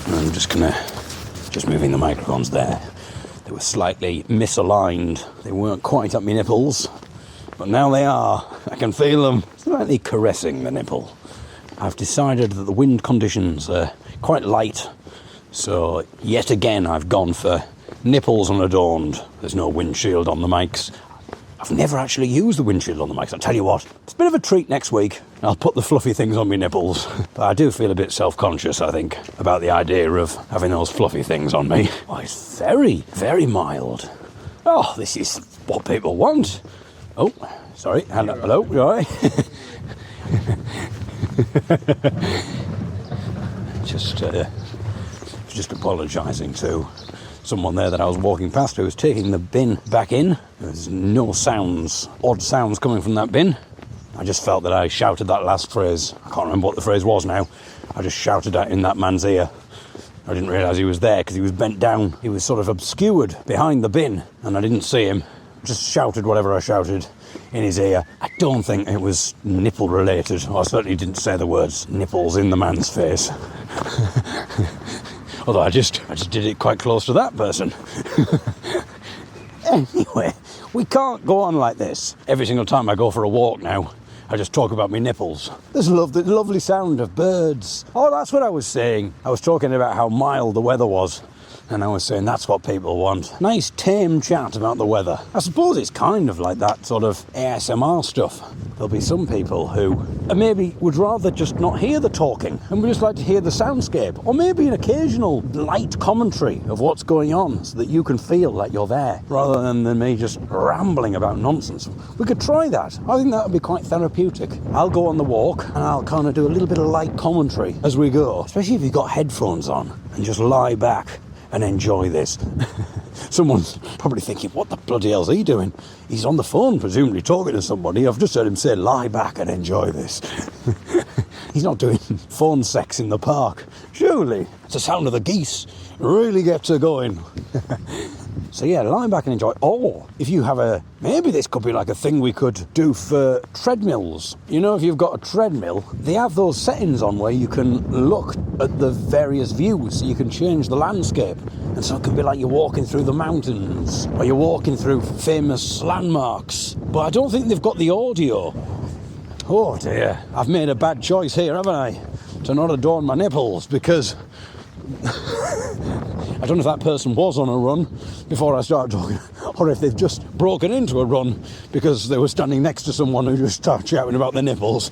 [SPEAKER 1] I'm just moving the microphones there. They were slightly misaligned. They weren't quite at my nipples. But now they are. I can feel them slightly caressing the nipple. I've decided that the wind conditions are quite light, so yet again I've gone for nipples unadorned. There's no windshield on the mics. I've never actually used the windshield on the mics. I'll tell you what, it's a bit of a treat next week. I'll put the fluffy things on my nipples. But I do feel a bit self-conscious, I think, about the idea of having those fluffy things on me. Oh, it's very, very mild. Oh, this is what people want. Oh, sorry. Hello, you all right? Just apologising to someone there that I was walking past who was taking the bin back in. There's no odd sounds coming from that bin. I just felt that I shouted that last phrase. I can't remember what the phrase was now. I just shouted that in that man's ear. I didn't realise he was there because he was bent down. He was sort of obscured behind the bin and I didn't see him. Just shouted whatever I shouted in his ear. I don't think it was nipple related. I certainly didn't say the words nipples in the man's face. Although I just did it quite close to that person. Anyway, we can't go on like this. Every single time I go for a walk now, I just talk about my nipples. There's the lovely sound of birds. Oh, that's what I was saying. I was talking about how mild the weather was. And I was saying that's what people want. Nice tame chat about the weather. I suppose it's kind of like that sort of ASMR stuff. There'll be some people who maybe would rather just not hear the talking and would just like to hear the soundscape. Or maybe an occasional light commentary of what's going on so that you can feel like you're there rather than me just rambling about nonsense. We could try that. I think that would be quite therapeutic. I'll go on the walk and I'll kind of do a little bit of light commentary as we go, especially if you've got headphones on, and just lie back and enjoy this. Someone's probably thinking, what the bloody hell's he doing? He's on the phone, presumably talking to somebody. I've just heard him say, lie back and enjoy this. He's not doing phone sex in the park. Surely. It's the sound of the geese. Really gets her going. So yeah, lie back and enjoy. Or if you have maybe this could be like a thing we could do for treadmills. You know, if you've got a treadmill, they have those settings on where you can look at the various views, so you can change the landscape. And so it can be like you're walking through the mountains, or you're walking through famous landmarks. But I don't think they've got the audio. Oh dear, I've made a bad choice here, haven't I? To not adorn my nipples, because I don't know if that person was on a run before I started talking, or if they've just broken into a run because they were standing next to someone who just started shouting about their nipples.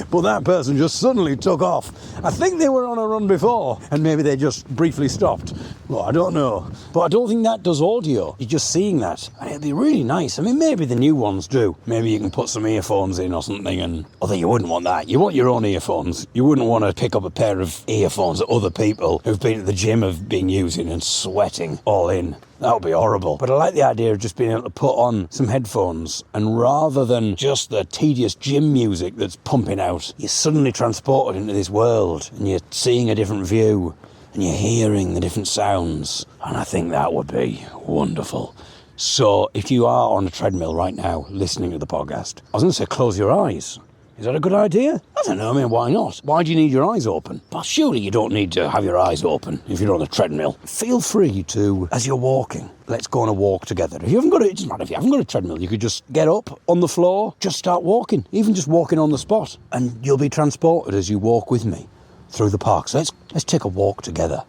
[SPEAKER 1] But that person just suddenly took off. I think they were on a run before, and maybe they just briefly stopped. Well, I don't know. But I don't think that does audio. You're just seeing that. And it'd be really nice. I mean, maybe the new ones do. Maybe you can put some earphones in or something, although you wouldn't want that. You want your own earphones. You wouldn't want to pick up a pair of earphones that other people who've been at the gym have been using and sweating all in. That would be horrible. But I like the idea of just being able to put on some headphones, and rather than just the tedious gym music that's pumping out, you're suddenly transported into this world, and you're seeing a different view, and you're hearing the different sounds. And I think that would be wonderful. So if you are on a treadmill right now listening to the podcast, I was going to say close your eyes. Is that a good idea? I don't know, I mean, why not? Why do you need your eyes open? Well, surely you don't need to have your eyes open if you're on a treadmill. Feel free to, as you're walking, let's go on a walk together. If you haven't got it doesn't matter if you haven't got a treadmill, you could just get up on the floor, just start walking, even just walking on the spot, and you'll be transported as you walk with me through the park. So let's take a walk together.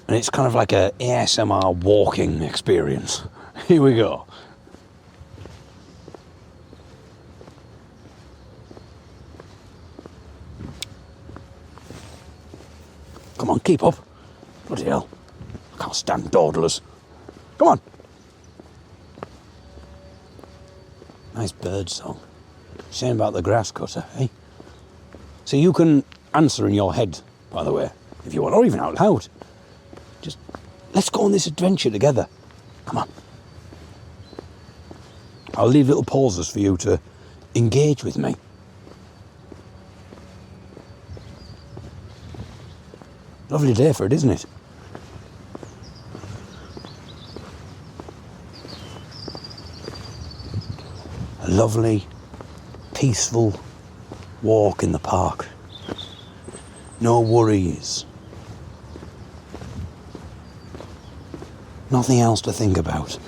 [SPEAKER 1] And it's kind of like a ASMR walking experience. Here we go. Come on, keep up. Bloody hell. I can't stand dawdlers. Come on. Nice bird song. Shame about the grass cutter, eh? So you can answer in your head, by the way, if you want, or even out loud. Just, let's go on this adventure together. Come on. I'll leave little pauses for you to engage with me. Lovely day for it, isn't it? A lovely, peaceful walk in the park. No worries. Nothing else to think about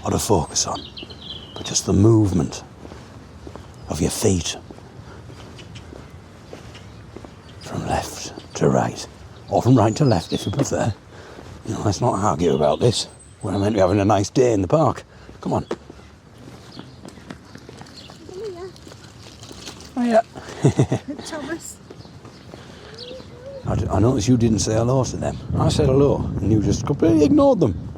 [SPEAKER 1] or to focus on, but just the movement of your feet from left to right. Or from right to left, if you prefer. You know, let's not argue about this. We're meant to be having a nice day in the park. Come on. Oh, yeah.
[SPEAKER 6] Thomas.
[SPEAKER 1] I noticed you didn't say hello to them. I said hello, and you just completely ignored them.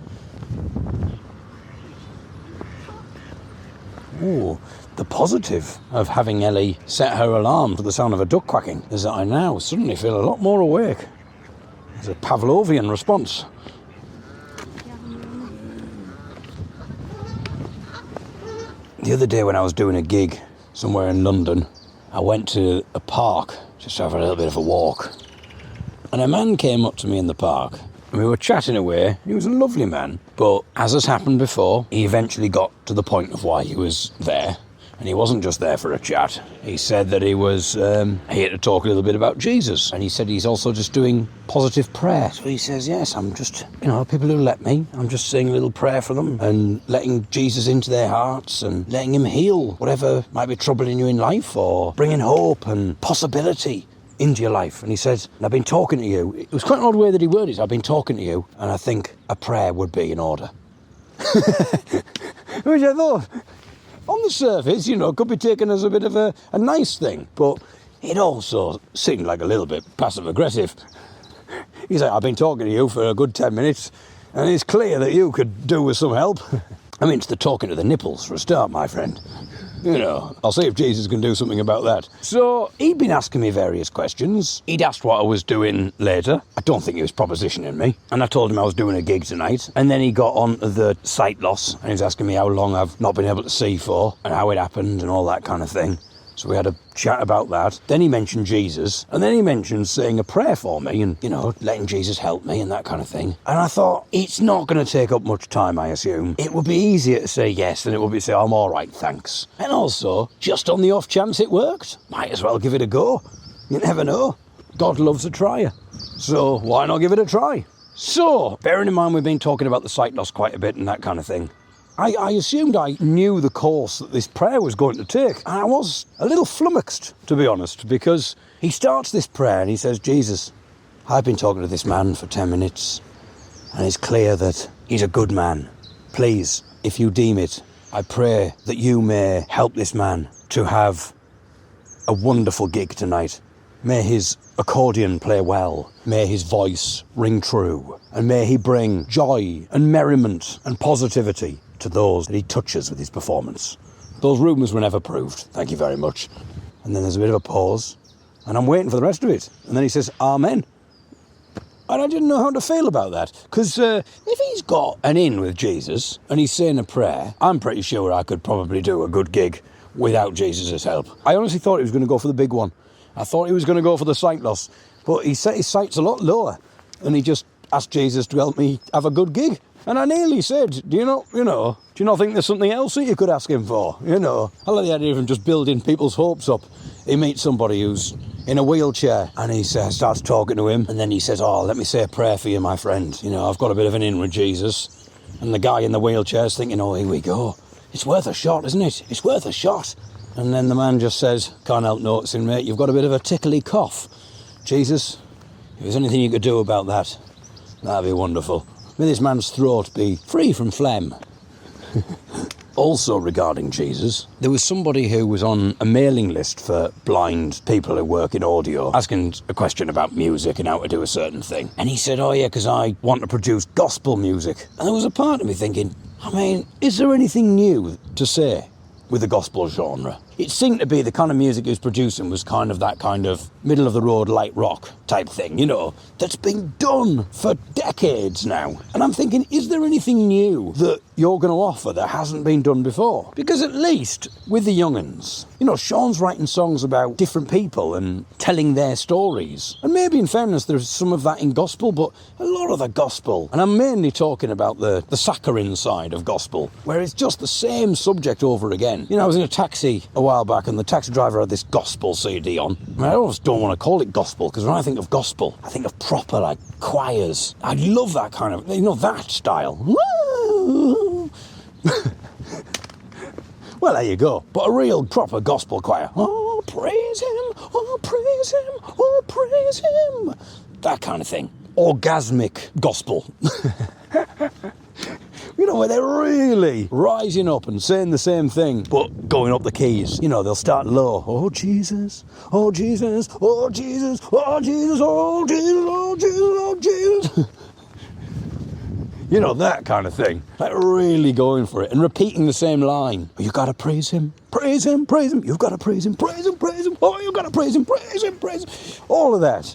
[SPEAKER 1] Oh, the positive of having Ellie set her alarm to the sound of a duck quacking is that I now suddenly feel a lot more awake. It's a Pavlovian response. The other day when I was doing a gig somewhere in London, I went to a park just to have a little bit of a walk. And a man came up to me in the park, and we were chatting away. He was a lovely man, but as has happened before, he eventually got to the point of why he was there, And he wasn't just there for a chat. He said that he was here to talk a little bit about Jesus. And he said he's also just doing positive prayer. So he says, yes, I'm just, people who let me, I'm just saying a little prayer for them and letting Jesus into their hearts and letting him heal whatever might be troubling you in life or bringing hope and possibility into your life. And he says, I've been talking to you. It was quite an odd way that he worded it. I've been talking to you and I think a prayer would be in order. Which I thought, on the surface, could be taken as a bit of a nice thing, but it also seemed like a little bit passive-aggressive. He's like, I've been talking to you for a good 10 minutes, and it's clear that you could do with some help. I mean, it's the talking to the nipples for a start, my friend. I'll see if Jesus can do something about that. So, he'd been asking me various questions. He'd asked what I was doing later. I don't think he was propositioning me. And I told him I was doing a gig tonight. And then he got on to the sight loss, and he was asking me how long I've not been able to see for, and how it happened, and all that kind of thing. So we had a chat about that. Then he mentioned Jesus, and then he mentioned saying a prayer for me and, letting Jesus help me and that kind of thing. And I thought, it's not going to take up much time, I assume. It would be easier to say yes than it would be to say, I'm all right, thanks. And also, just on the off chance it worked, might as well give it a go. You never know. God loves a trier. So why not give it a try? So, bearing in mind we've been talking about the sight loss quite a bit and that kind of thing, I assumed I knew the course that this prayer was going to take. And I was a little flummoxed, to be honest, because he starts this prayer and he says, Jesus, I've been talking to this man for 10 minutes, and it's clear that he's a good man. Please, if you deem it, I pray that you may help this man to have a wonderful gig tonight. May his accordion play well, may his voice ring true, and may he bring joy and merriment and positivity to those that he touches with his performance. Those rumours were never proved, thank you very much. And then there's a bit of a pause, and I'm waiting for the rest of it. And then he says, Amen. And I didn't know how to feel about that, because if he's got an in with Jesus, and he's saying a prayer, I'm pretty sure I could probably do a good gig without Jesus' help. I honestly thought he was going to go for the big one. I thought he was going to go for the sight loss, but he set his sights a lot lower, and he just asked Jesus to help me have a good gig. And I nearly said, do you not think there's something else that you could ask him for? I like the idea of him just building people's hopes up. He meets somebody who's in a wheelchair, and he starts talking to him, and then he says, let me say a prayer for you, my friend. I've got a bit of an in with Jesus. And the guy in the wheelchair's thinking, here we go. It's worth a shot, isn't it? It's worth a shot. And then the man just says, can't help noticing, mate, you've got a bit of a tickly cough. Jesus, if there's anything you could do about that, that'd be wonderful. May this man's throat be free from phlegm. Also regarding Jesus, there was somebody who was on a mailing list for blind people who work in audio, asking a question about music and how to do a certain thing. And he said, because I want to produce gospel music. And there was a part of me thinking, is there anything new to say with the gospel genre? It seemed to be the kind of music he was producing was kind of that kind of middle-of-the-road light rock type thing, that's been done for decades now. And I'm thinking, is there anything new that you're going to offer that hasn't been done before? Because at least with the young'uns, Sean's writing songs about different people and telling their stories. And maybe in fairness, there's some of that in gospel, but a lot of the gospel, and I'm mainly talking about the saccharine side of gospel, where it's just the same subject over again. I was in a taxi a while back, and the taxi driver had this gospel CD on. I almost don't want to call it gospel, because when I think of gospel, I think of proper, choirs. I love that kind of, that style. Well, there you go. But a real proper gospel choir. Oh, praise him, oh, praise him, oh, praise him. That kind of thing. Orgasmic gospel. Where they're really rising up and saying the same thing, but going up the keys. They'll start low. Oh, Jesus, oh, Jesus, oh, Jesus, oh, Jesus, oh, Jesus, oh, Jesus, oh, Jesus. That kind of thing. Really going for it and repeating the same line. You gotta praise him, praise him, praise him. You've gotta praise him, praise him, praise him. Oh, you've gotta praise him, praise him, praise him. All of that.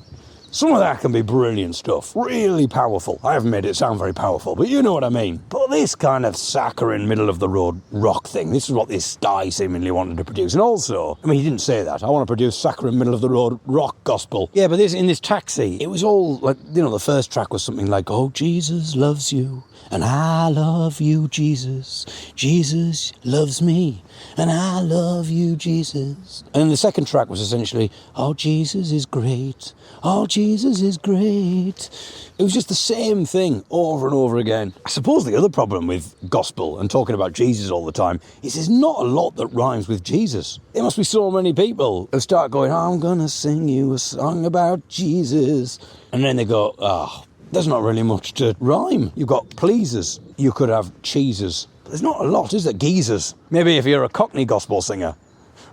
[SPEAKER 1] Some of that can be brilliant stuff, really powerful. I haven't made it sound very powerful, but you know what I mean. But this kind of saccharine, middle-of-the-road rock thing, this is what this guy seemingly wanted to produce. And also, I mean, he didn't say that. I want to produce saccharine, middle-of-the-road rock gospel. Yeah, but in this taxi, it was all, like, you know, the first track was something like, oh, Jesus loves you, and I love you, Jesus. Jesus loves me, and I love you, Jesus. And the second track was essentially, oh, Jesus is great. Oh, Jesus is great. It was just the same thing over and over again. I suppose the other problem with gospel and talking about Jesus all the time is there's not a lot that rhymes with Jesus. There must be so many people who start going, I'm gonna sing you a song about Jesus. And then they go, there's not really much to rhyme. You've got pleases. You could have cheeses. But there's not a lot, is there? Geezers. Maybe if you're a Cockney Gospel singer.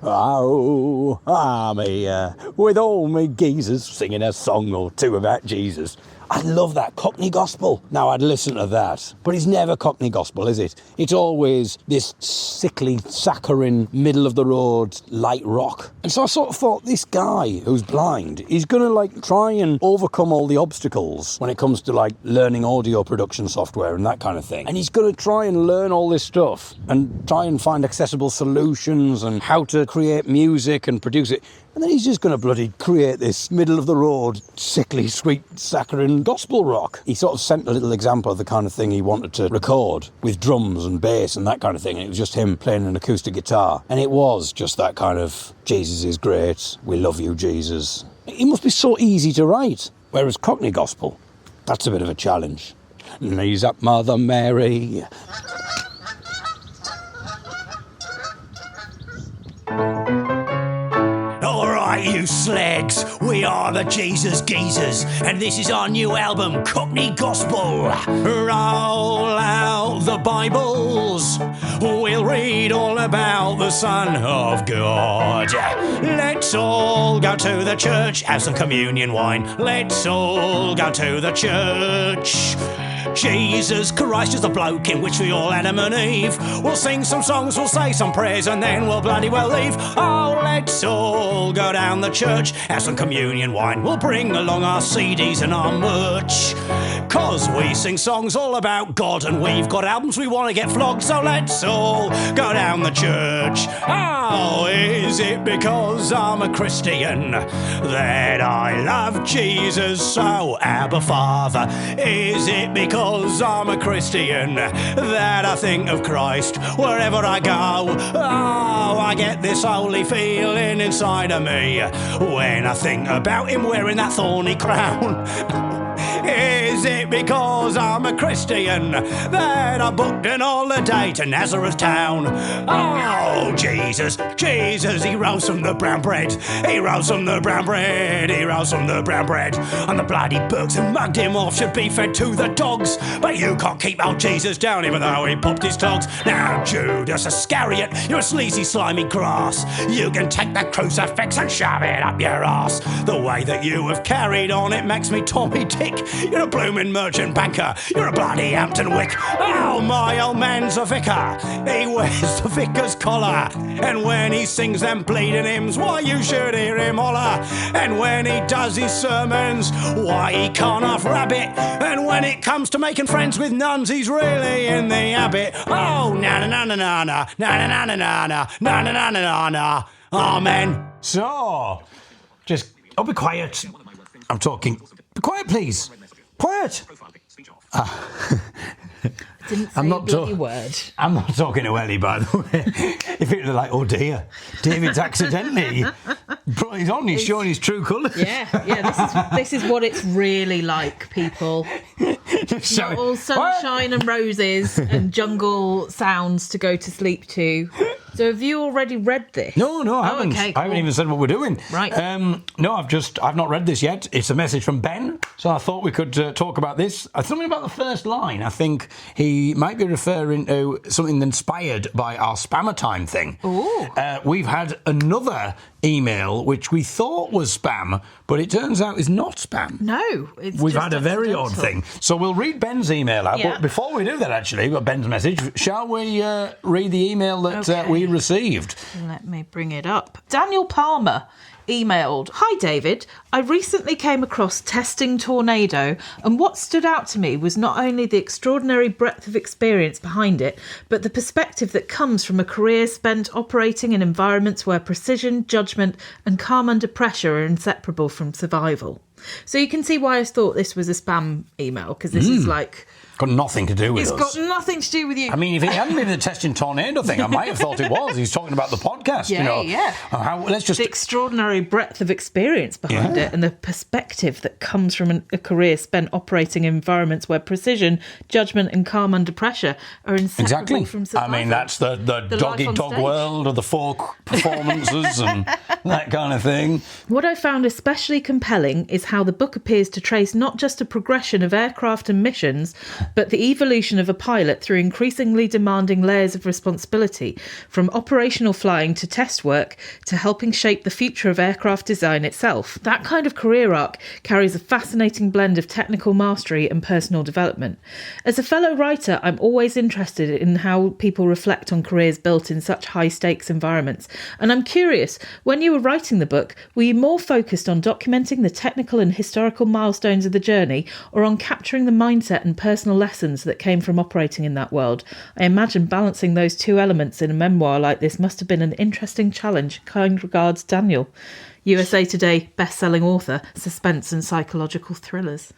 [SPEAKER 1] Oh, I'm here with all me geezers singing a song or two about Jesus. I love that Cockney Gospel. Now, I'd listen to that. But it's never Cockney Gospel, is it? It's always this sickly, saccharine, middle-of-the-road, light rock. And so I sort of thought, this guy who's blind, he's going to, like, try and overcome all the obstacles when it comes to, like, learning audio production software and that kind of thing. And he's going to try and learn all this stuff and try and find accessible solutions and how to create music and produce it. And then he's just going to bloody create this middle-of-the-road, sickly, sweet, saccharine gospel rock. He sort of sent a little example of the kind of thing he wanted to record with drums and bass and that kind of thing. And it was just him playing an acoustic guitar. And it was just that kind of, Jesus is great, we love you, Jesus. It must be so easy to write. Whereas Cockney Gospel, that's a bit of a challenge. Knees up, Mother Mary.
[SPEAKER 5] You slags, we are the Jesus Geezers, and this is our new album, Cockney Gospel. Roll out the Bibles, we'll read all about the Son of God. Let's all go to the church, have some communion wine. Let's all go to the church. Jesus Christ is the bloke in which we all Adam and Eve. We'll sing some songs, we'll say some prayers, and then we'll bloody well leave. Oh, let's all go down the church, have some communion wine. We'll bring along our CDs and our merch. 'Cause we sing songs all about God, and we've got albums we want to get flogged. So let's all go down the church. Oh, is it because I'm a Christian that I love Jesus so, Abba Father? Is it because I'm a Christian that I think of Christ wherever I go? Oh, I get this holy feeling inside of me when I think about him wearing that thorny crown. Is it because I'm a Christian that I booked an holiday to Nazareth town? Oh, Jesus, Jesus, he rose from the brown bread. He rose from the brown bread. He rose from the brown bread. And the bloody bugs who mugged him off should be fed to the dogs. But you can't keep old Jesus down even though he popped his togs. Now, Judas Iscariot, you're a sleazy, slimy grass. You can take that crucifix and shove it up your ass. The way that you have carried on, it makes me Tommy Dick. You're a bloomin' merchant banker. You're a bloody Hampton Wick. Oh, my old man's a vicar. He wears the vicar's collar. And when he sings them bleeding hymns, why, you should hear him holler. And when he does his sermons, why, he can't half-rabbit. And when it comes to making friends with nuns, he's really in the habit. Oh, na-na-na-na-na-na, na-na-na-na-na-na, na-na-na-na-na-na. Amen.
[SPEAKER 1] So, just, be quiet. I'm talking. Be quiet, please. Quiet.
[SPEAKER 2] Didn't say
[SPEAKER 1] I'm not
[SPEAKER 2] a bloody word.
[SPEAKER 1] I'm not talking to Ellie, by the way. If it was like, oh dear, David's accidentally brought his on. He's showing his true colours.
[SPEAKER 2] Yeah. This is what it's really like, people. Not all sunshine and roses and jungle sounds to go to sleep to. So have you already read this?
[SPEAKER 1] No, I haven't.
[SPEAKER 2] Okay, cool.
[SPEAKER 1] I haven't even said what we're doing.
[SPEAKER 2] Right.
[SPEAKER 1] No, I've not read this yet. It's a message from Ben, so I thought we could talk about this. Something about the first line. I think he might be referring to something inspired by our spammer time thing.
[SPEAKER 2] Ooh.
[SPEAKER 1] We've had another email which we thought was spam, but it turns out is not spam.
[SPEAKER 2] No,
[SPEAKER 1] We've had a very odd thing. So we'll read Ben's email out.
[SPEAKER 2] Yeah.
[SPEAKER 1] But before we do that, actually, we've got Ben's message. Shall we read the email that we received?
[SPEAKER 2] Let me bring it up. Daniel Palmer emailed, "Hi David, I recently came across Testing Tornado, and what stood out to me was not only the extraordinary breadth of experience behind it, but the perspective that comes from a career spent operating in environments where precision, judgment and calm under pressure are inseparable from survival." So you can see why I thought this was a spam email, because this is like...
[SPEAKER 1] Got nothing to do with
[SPEAKER 2] It's
[SPEAKER 1] us.
[SPEAKER 2] got nothing to do with you.
[SPEAKER 1] I mean, if it hadn't been the Testing Tornado thing, I might have thought it was. He's talking about the podcast, you know.
[SPEAKER 2] Yeah.
[SPEAKER 1] Let's just...
[SPEAKER 2] The extraordinary breadth of experience behind it, and the perspective that comes from a career spent operating in environments where precision, judgment and calm under pressure are inseparable from survival.
[SPEAKER 1] I mean, that's the dog-eat-dog world of the folk performances and that kind of thing.
[SPEAKER 2] What I found especially compelling is how the book appears to trace not just a progression of aircraft and missions, but the evolution of a pilot through increasingly demanding layers of responsibility, from operational flying to test work to helping shape the future of aircraft design itself. That kind of career arc carries a fascinating blend of technical mastery and personal development. As a fellow writer, I'm always interested in how people reflect on careers built in such high-stakes environments, and I'm curious, when you were writing the book, were you more focused on documenting the technical and historical milestones of the journey, or on capturing the mindset and personal lessons that came from operating in that world? I imagine balancing those two elements in a memoir like this must have been an interesting challenge. Kind regards, Daniel. USA Today best-selling author, suspense and psychological thrillers.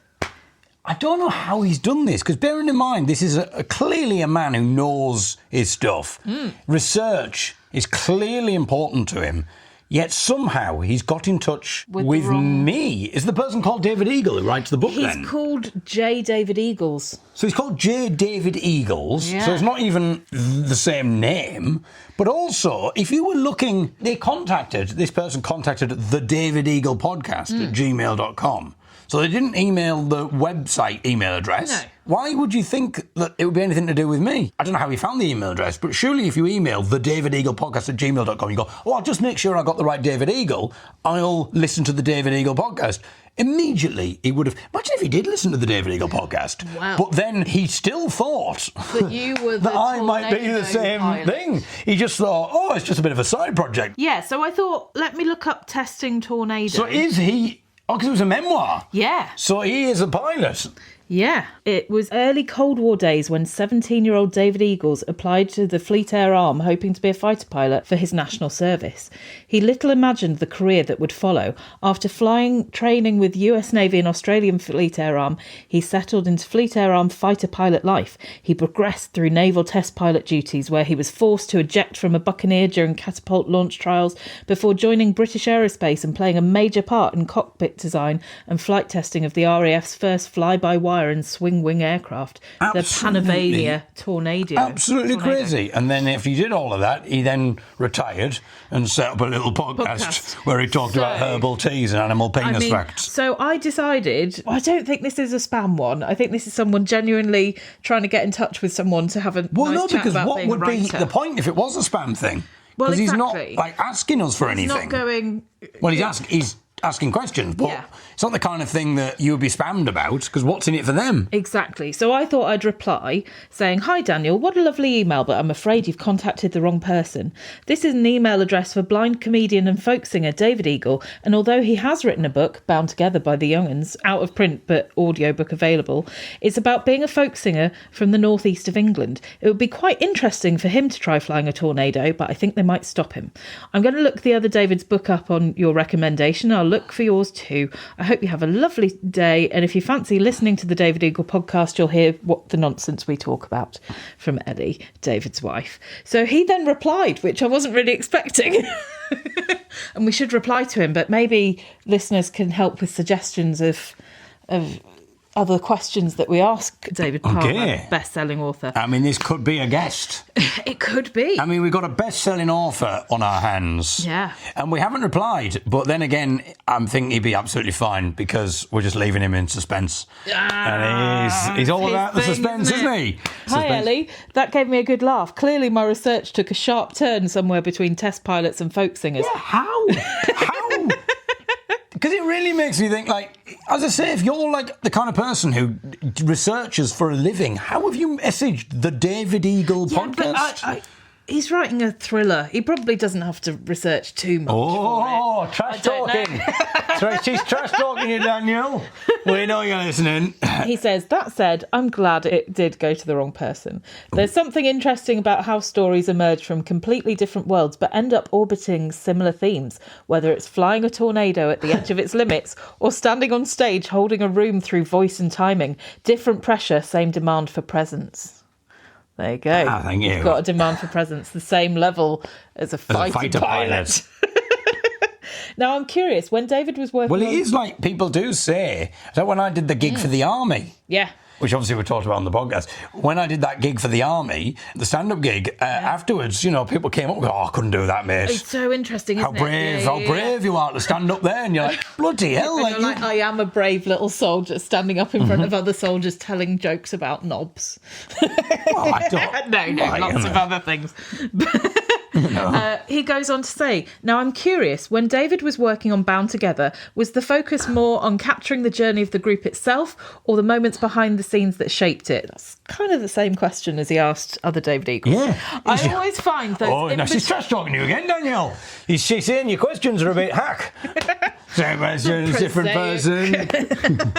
[SPEAKER 1] I don't know how he's done this, because bearing in mind, this is clearly a man who knows his stuff. Research is clearly important to him. Yet somehow he's got in touch with me. Is the person called David Eagle who writes the book then?
[SPEAKER 2] He's called J. David Eagles.
[SPEAKER 1] So he's called J. David Eagles.
[SPEAKER 2] Yeah.
[SPEAKER 1] So it's not even the same name. But also, if you were looking, this person contacted the David Eagle podcast at gmail.com. So they didn't email the website email address.
[SPEAKER 2] No.
[SPEAKER 1] Why would you think that it would be anything to do with me? I don't know how he found the email address, but surely if you email the David Eagle podcast at gmail.com, you go, oh, I'll just make sure I got the right David Eagle. I'll listen to the David Eagle podcast. Immediately, he would have... Imagine if he did listen to the David Eagle podcast.
[SPEAKER 2] Wow.
[SPEAKER 1] But then he still thought
[SPEAKER 2] that you were the
[SPEAKER 1] that I might be the same
[SPEAKER 2] pilot.
[SPEAKER 1] thing. He just thought, oh, it's just a bit of a side project.
[SPEAKER 2] Yeah, so I thought, let me look up Testing Tornado.
[SPEAKER 1] So is he... Oh, because it was a memoir.
[SPEAKER 2] Yeah.
[SPEAKER 1] So he is a pilot.
[SPEAKER 2] Yeah, it was early Cold War days when 17-year-old David Eagles applied to the Fleet Air Arm hoping to be a fighter pilot for his national service. He little imagined the career that would follow. After training with US Navy and Australian Fleet Air Arm, he settled into Fleet Air Arm fighter pilot life. He progressed through naval test pilot duties where he was forced to eject from a Buccaneer during catapult launch trials before joining British Aerospace and playing a major part in cockpit design and flight testing of the RAF's first fly-by-wire and swing-wing aircraft, the Panavania Tornado.
[SPEAKER 1] Absolutely crazy. And then after he did all of that, he then retired and set up a little podcast where he talked about herbal teas and animal penis facts.
[SPEAKER 2] So I decided, I don't think this is a spam one. I think this is someone genuinely trying to get in touch with someone to have a nice chat about
[SPEAKER 1] what
[SPEAKER 2] being
[SPEAKER 1] would
[SPEAKER 2] a
[SPEAKER 1] be
[SPEAKER 2] writer.
[SPEAKER 1] the point if it was a spam thing?
[SPEAKER 2] Well,
[SPEAKER 1] Because
[SPEAKER 2] exactly.
[SPEAKER 1] he's not asking us for anything.
[SPEAKER 2] He's not going...
[SPEAKER 1] Well, he's asking questions, but it's not the kind of thing that you would be spammed about, because what's in it for them?
[SPEAKER 2] Exactly. So I thought I'd reply saying, "Hi Daniel, what a lovely email, but I'm afraid you've contacted the wrong person. This is an email address for blind comedian and folk singer David Eagle, and although he has written a book, Bound Together by the Young'uns, out of print but audiobook available, it's about being a folk singer from the northeast of England. It would be quite interesting for him to try flying a tornado, but I think they might stop him. I'm going to look the other David's book up on your recommendation. I'll look for yours too. I hope you have a lovely day, and if you fancy listening to the David Eagle podcast, you'll hear what the nonsense we talk about." From Ellie, David's wife. So he then replied, which I wasn't really expecting. And we should reply to him, but maybe listeners can help with suggestions of other questions that we ask David Palmer, best-selling author.
[SPEAKER 1] I mean, this could be a guest.
[SPEAKER 2] It could be.
[SPEAKER 1] I mean, we've got a best-selling author on our hands.
[SPEAKER 2] Yeah.
[SPEAKER 1] And we haven't replied, but then again, I'm thinking he'd be absolutely fine because we're just leaving him in suspense. And he's all about the suspense, isn't he?
[SPEAKER 2] Hi, Ellie. That gave me a good laugh. Clearly, my research took a sharp turn somewhere between test pilots and folk singers.
[SPEAKER 1] Yeah, how? How? Because it really makes me think, like, as I say, if you're like the kind of person who researches for a living, how have you messaged the David Eagle podcast?
[SPEAKER 2] He's writing a thriller. He probably doesn't have to research too much.
[SPEAKER 1] Oh, trash talking. She's trash talking you, Daniel. We know you're listening.
[SPEAKER 2] He says, that said, I'm glad it did go to the wrong person. There's something interesting about how stories emerge from completely different worlds but end up orbiting similar themes, whether it's flying a tornado at the edge of its limits or standing on stage holding a room through voice and timing. Different pressure, same demand for presence. There you go.
[SPEAKER 1] Thank you.
[SPEAKER 2] You've got a demand for presence, the same level as a fighter pilot. Now, I'm curious, when David was working
[SPEAKER 1] Well, it is like people do say, that when I did the gig for the army,
[SPEAKER 2] Yeah.
[SPEAKER 1] which obviously we talked about on the podcast, when I did that gig for the army, the stand-up gig, afterwards, you know, people came up and go, I couldn't do that, mate.
[SPEAKER 2] It's so interesting, isn't
[SPEAKER 1] How brave you are to stand up there. And you're like, bloody hell.
[SPEAKER 2] And you're like, I am a brave little soldier standing up in front of other soldiers telling jokes about knobs.
[SPEAKER 1] Well, I don't.
[SPEAKER 2] No, lots of other things. He goes on to say, now I'm curious, when David was working on Bound Together, was the focus more on capturing the journey of the group itself or the moments behind the scenes that shaped it? That's kind of the same question as he asked other David Eagles.
[SPEAKER 1] Yeah.
[SPEAKER 2] I always find those...
[SPEAKER 1] Oh, now she's trash talking to you again, Daniel. She's saying your questions are a bit hack. Same question, different person.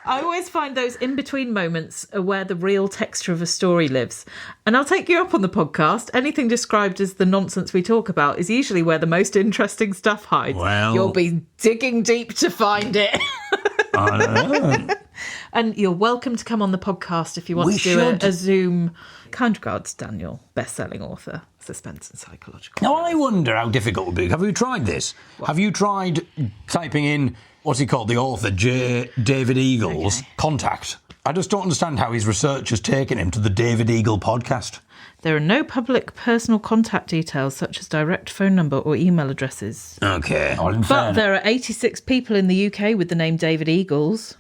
[SPEAKER 2] I always find those in-between moments are where the real texture of a story lives. And I'll take you up on the podcast. Anything described as the nonsense we talk about is usually where the most interesting stuff hides.
[SPEAKER 1] Well...
[SPEAKER 2] You'll be digging deep to find it.
[SPEAKER 1] I don't know.
[SPEAKER 2] And you're welcome to come on the podcast if you want to do a Zoom. Kind regards, Daniel, best-selling author, suspense and psychological.
[SPEAKER 1] Now, I wonder how difficult it would be. Have you tried this? What? Have you tried typing in, what's he called, the author, David Eagles, contact? I just don't understand how his research has taken him to the David Eagle podcast.
[SPEAKER 2] There are no public personal contact details such as direct phone number or email addresses.
[SPEAKER 1] Okay.
[SPEAKER 2] But there are 86 people in the UK with the name David Eagles.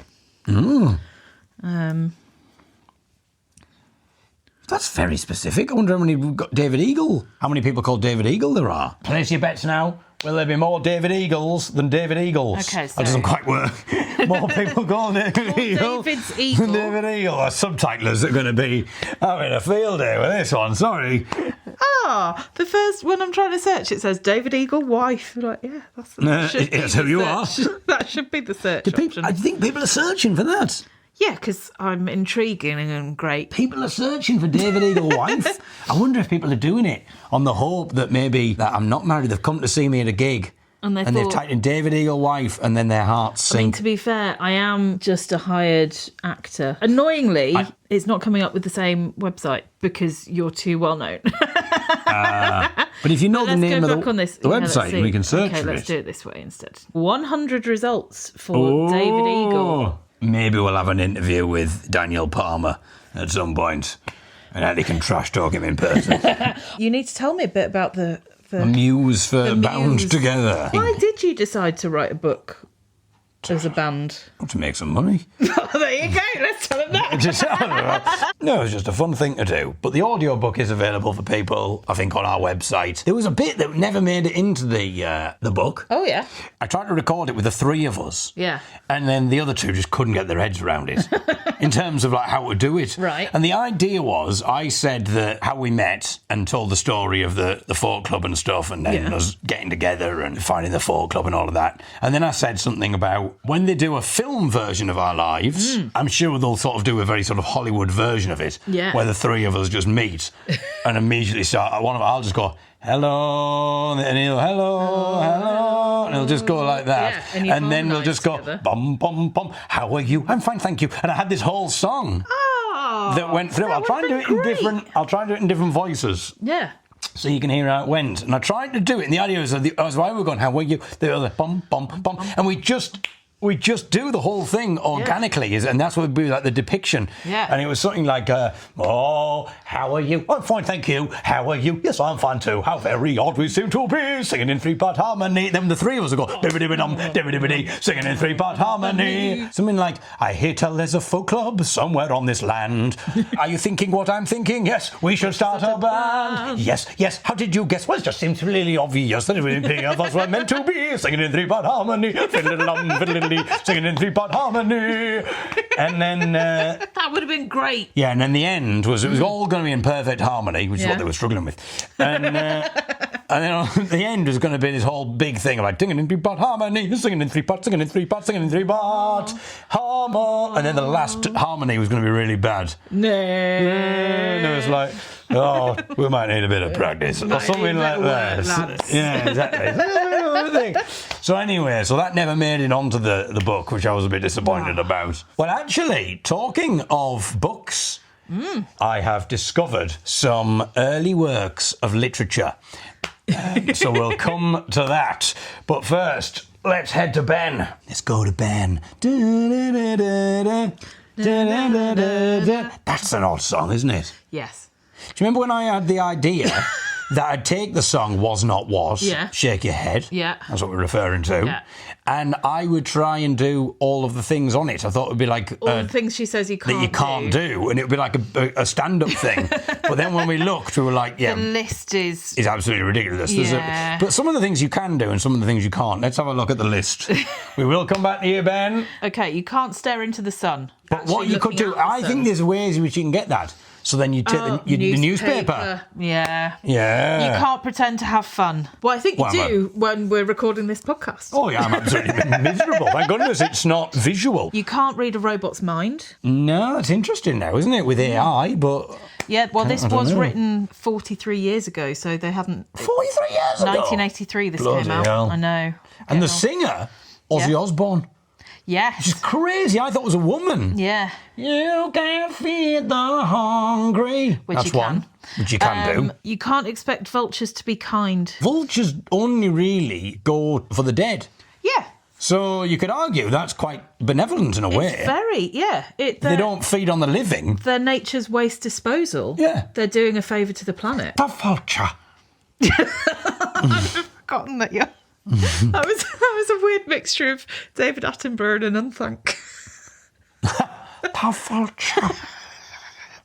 [SPEAKER 1] That's very specific. I wonder how many we've got David Eagle. How many people called David Eagle there are? Place your bets now. Will there be more David Eagles than David Eagles?
[SPEAKER 2] Okay, so...
[SPEAKER 1] That doesn't quite work. More people call David Eagle
[SPEAKER 2] David's Eagle.
[SPEAKER 1] than David Eagle. Our subtitlers are going to be having a field day with this one. Sorry.
[SPEAKER 2] The first one I'm trying to search, it says David Eagle wife. You're like, yeah,
[SPEAKER 1] that's who you are.
[SPEAKER 2] That should be the search option.
[SPEAKER 1] I think people are searching for that.
[SPEAKER 2] Yeah, because I'm intriguing and great.
[SPEAKER 1] People are searching for David Eagle wife. I wonder if people are doing it on the hope that maybe that I'm not married, they've come to see me at a gig. And they've typed in David Eagle wife and then their hearts sink.
[SPEAKER 2] I mean, to be fair, I am just a hired actor. Annoyingly, it's not coming up with the same website because you're too well known.
[SPEAKER 1] But if you know the name of the website, we can search for it.
[SPEAKER 2] Okay, let's do it this way instead. 100 results for David Eagle.
[SPEAKER 1] Maybe we'll have an interview with Daniel Palmer at some point, and Ellie can trash talk him in person.
[SPEAKER 2] You need to tell me a bit about the
[SPEAKER 1] muse for Bound Together.
[SPEAKER 2] Why did you decide to write a book as a band?
[SPEAKER 1] To make some money.
[SPEAKER 2] There you go, let's tell him that.
[SPEAKER 1] No, it's just a fun thing to do. But the audiobook is available for people, I think, on our website. There was a bit that never made it into the book.
[SPEAKER 2] Oh, yeah.
[SPEAKER 1] I tried to record it with the three of us.
[SPEAKER 2] Yeah.
[SPEAKER 1] And then the other two just couldn't get their heads around it in terms of like how to do it.
[SPEAKER 2] Right.
[SPEAKER 1] And the idea was, I said that how we met and told the story of the folk club and stuff, and then us getting together and finding the folk club and all of that. And then I said something about when they do a film version of our lives, I'm sure they'll sort of do a very sort of Hollywood version of it, where the three of us just meet and immediately start. I'll just go, hello, and he'll hello, and he'll just go like that, and then we'll just go bum bum bum. How are you? I'm fine, thank you. And I had this whole song that went through. I'll try and do it in different voices.
[SPEAKER 2] Yeah.
[SPEAKER 1] So you can hear how it went. And I tried to do it, and the idea was why we were going, how were you? The other bum bum bum, and we just do the whole thing organically, and that's what would be like the depiction.
[SPEAKER 2] Yeah.
[SPEAKER 1] And it was something like, oh, how are you? I'm fine, thank you. How are you? Yes, I'm fine too. How very odd we seem to be, singing in three-part harmony. Then the three of us would go, dibby-dibby-dum, dibby-dibby-dee, singing in three-part harmony. Something like, I hear tell there's a folk club somewhere on this land. Are you thinking what I'm thinking? Yes, we should start a band. Yes, how did you guess? Well, it just seems really obvious that everything of us were meant to be, singing in three-part harmony. Fiddle-diddle-dum, fiddle-diddle-dee. harmony, singing in three-part harmony. And then...
[SPEAKER 2] That would have been great.
[SPEAKER 1] yeah, and then the end was, it was all going to be in perfect harmony, which is what they were struggling with. And then the end was going to be this whole big thing about singing in three-part harmony, singing in three-part, singing in three-part, singing in three-part, harmony. And then the last harmony was going to be really bad.
[SPEAKER 2] No.
[SPEAKER 1] And it was like, oh, we might need a bit of practice or something like that. Yeah, exactly. So anyway, so that never made it onto the book, which I was a bit disappointed about. Well, actually, talking of books, I have discovered some early works of literature. So we'll come to that. But first, let's head to Ben. Let's go to Ben. That's an odd song, isn't it?
[SPEAKER 2] Yes.
[SPEAKER 1] Do you remember when I had the idea that I'd take the song Was Not Was,
[SPEAKER 2] Yeah.
[SPEAKER 1] Shake Your Head,
[SPEAKER 2] Yeah.
[SPEAKER 1] that's what we're referring to,
[SPEAKER 2] Yeah.
[SPEAKER 1] and I would try and do all of the things on it. I thought it would be like...
[SPEAKER 2] All the things she says you can't
[SPEAKER 1] that you can't do, and it would be like a stand-up thing. But then when we looked, we were like, yeah...
[SPEAKER 2] The list is
[SPEAKER 1] absolutely ridiculous.
[SPEAKER 2] Yeah.
[SPEAKER 1] But some of the things you can do and some of the things you can't. Let's have a look at the list. We will come back to you, Ben.
[SPEAKER 2] Okay, you can't stare into the sun.
[SPEAKER 1] But what you could do... I think there's ways in which you can get that. So then you take the newspaper.
[SPEAKER 2] Yeah.
[SPEAKER 1] Yeah.
[SPEAKER 2] You can't pretend to have fun. Well, I think you do when we're recording this podcast.
[SPEAKER 1] Oh, yeah, I'm absolutely miserable. Thank goodness it's not visual.
[SPEAKER 2] You can't read a robot's mind.
[SPEAKER 1] No, that's interesting now, isn't it, with AI, but...
[SPEAKER 2] Yeah, well, this
[SPEAKER 1] I don't
[SPEAKER 2] was
[SPEAKER 1] know.
[SPEAKER 2] written 43 years ago, so they hadn't...
[SPEAKER 1] 43 years ago?
[SPEAKER 2] 1983 this
[SPEAKER 1] Bloody
[SPEAKER 2] came out.
[SPEAKER 1] hell.
[SPEAKER 2] I know.
[SPEAKER 1] And the
[SPEAKER 2] Getting
[SPEAKER 1] singer, Ozzy
[SPEAKER 2] Yeah.
[SPEAKER 1] Osbourne.
[SPEAKER 2] Yes.
[SPEAKER 1] Which is crazy. I thought it was a woman.
[SPEAKER 2] Yeah.
[SPEAKER 1] You can't feed the hungry.
[SPEAKER 2] Which
[SPEAKER 1] That's
[SPEAKER 2] you
[SPEAKER 1] one.
[SPEAKER 2] can.
[SPEAKER 1] Which you can do.
[SPEAKER 2] You can't expect vultures to be kind.
[SPEAKER 1] Vultures only really go for the dead.
[SPEAKER 2] Yeah.
[SPEAKER 1] So you could argue that's quite benevolent in a way.
[SPEAKER 2] It's very, yeah.
[SPEAKER 1] They don't feed on the living.
[SPEAKER 2] They're nature's waste disposal.
[SPEAKER 1] Yeah.
[SPEAKER 2] They're doing a favour to the planet.
[SPEAKER 1] The vulture.
[SPEAKER 2] I've forgotten that, yeah. That was a weird mixture of David Attenborough and Unthank.
[SPEAKER 1] The vulture.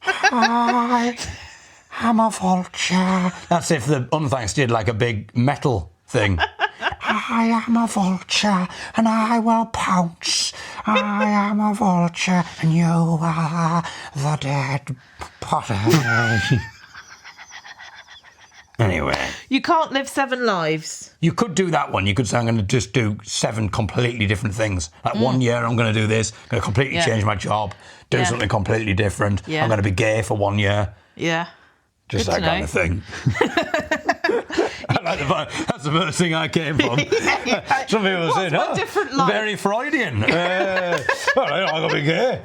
[SPEAKER 1] I am a vulture. That's if the Unthanks did like a big metal thing. I am a vulture and I will pounce. I am a vulture and you are the dead body. Anyway.
[SPEAKER 2] You can't live 7 lives.
[SPEAKER 1] You could do that one. You could say, I'm going to just do 7 completely different things. Like 1 year, I'm going to do this. I'm going to completely change my job. Do something completely different.
[SPEAKER 2] Yeah.
[SPEAKER 1] I'm going to be gay for 1 year.
[SPEAKER 2] Yeah.
[SPEAKER 1] Just
[SPEAKER 2] Good
[SPEAKER 1] that
[SPEAKER 2] to
[SPEAKER 1] kind
[SPEAKER 2] know.
[SPEAKER 1] of thing. That's the first thing I came from. Some people say,
[SPEAKER 2] my different life?
[SPEAKER 1] very Freudian. All right, I'm going to be gay.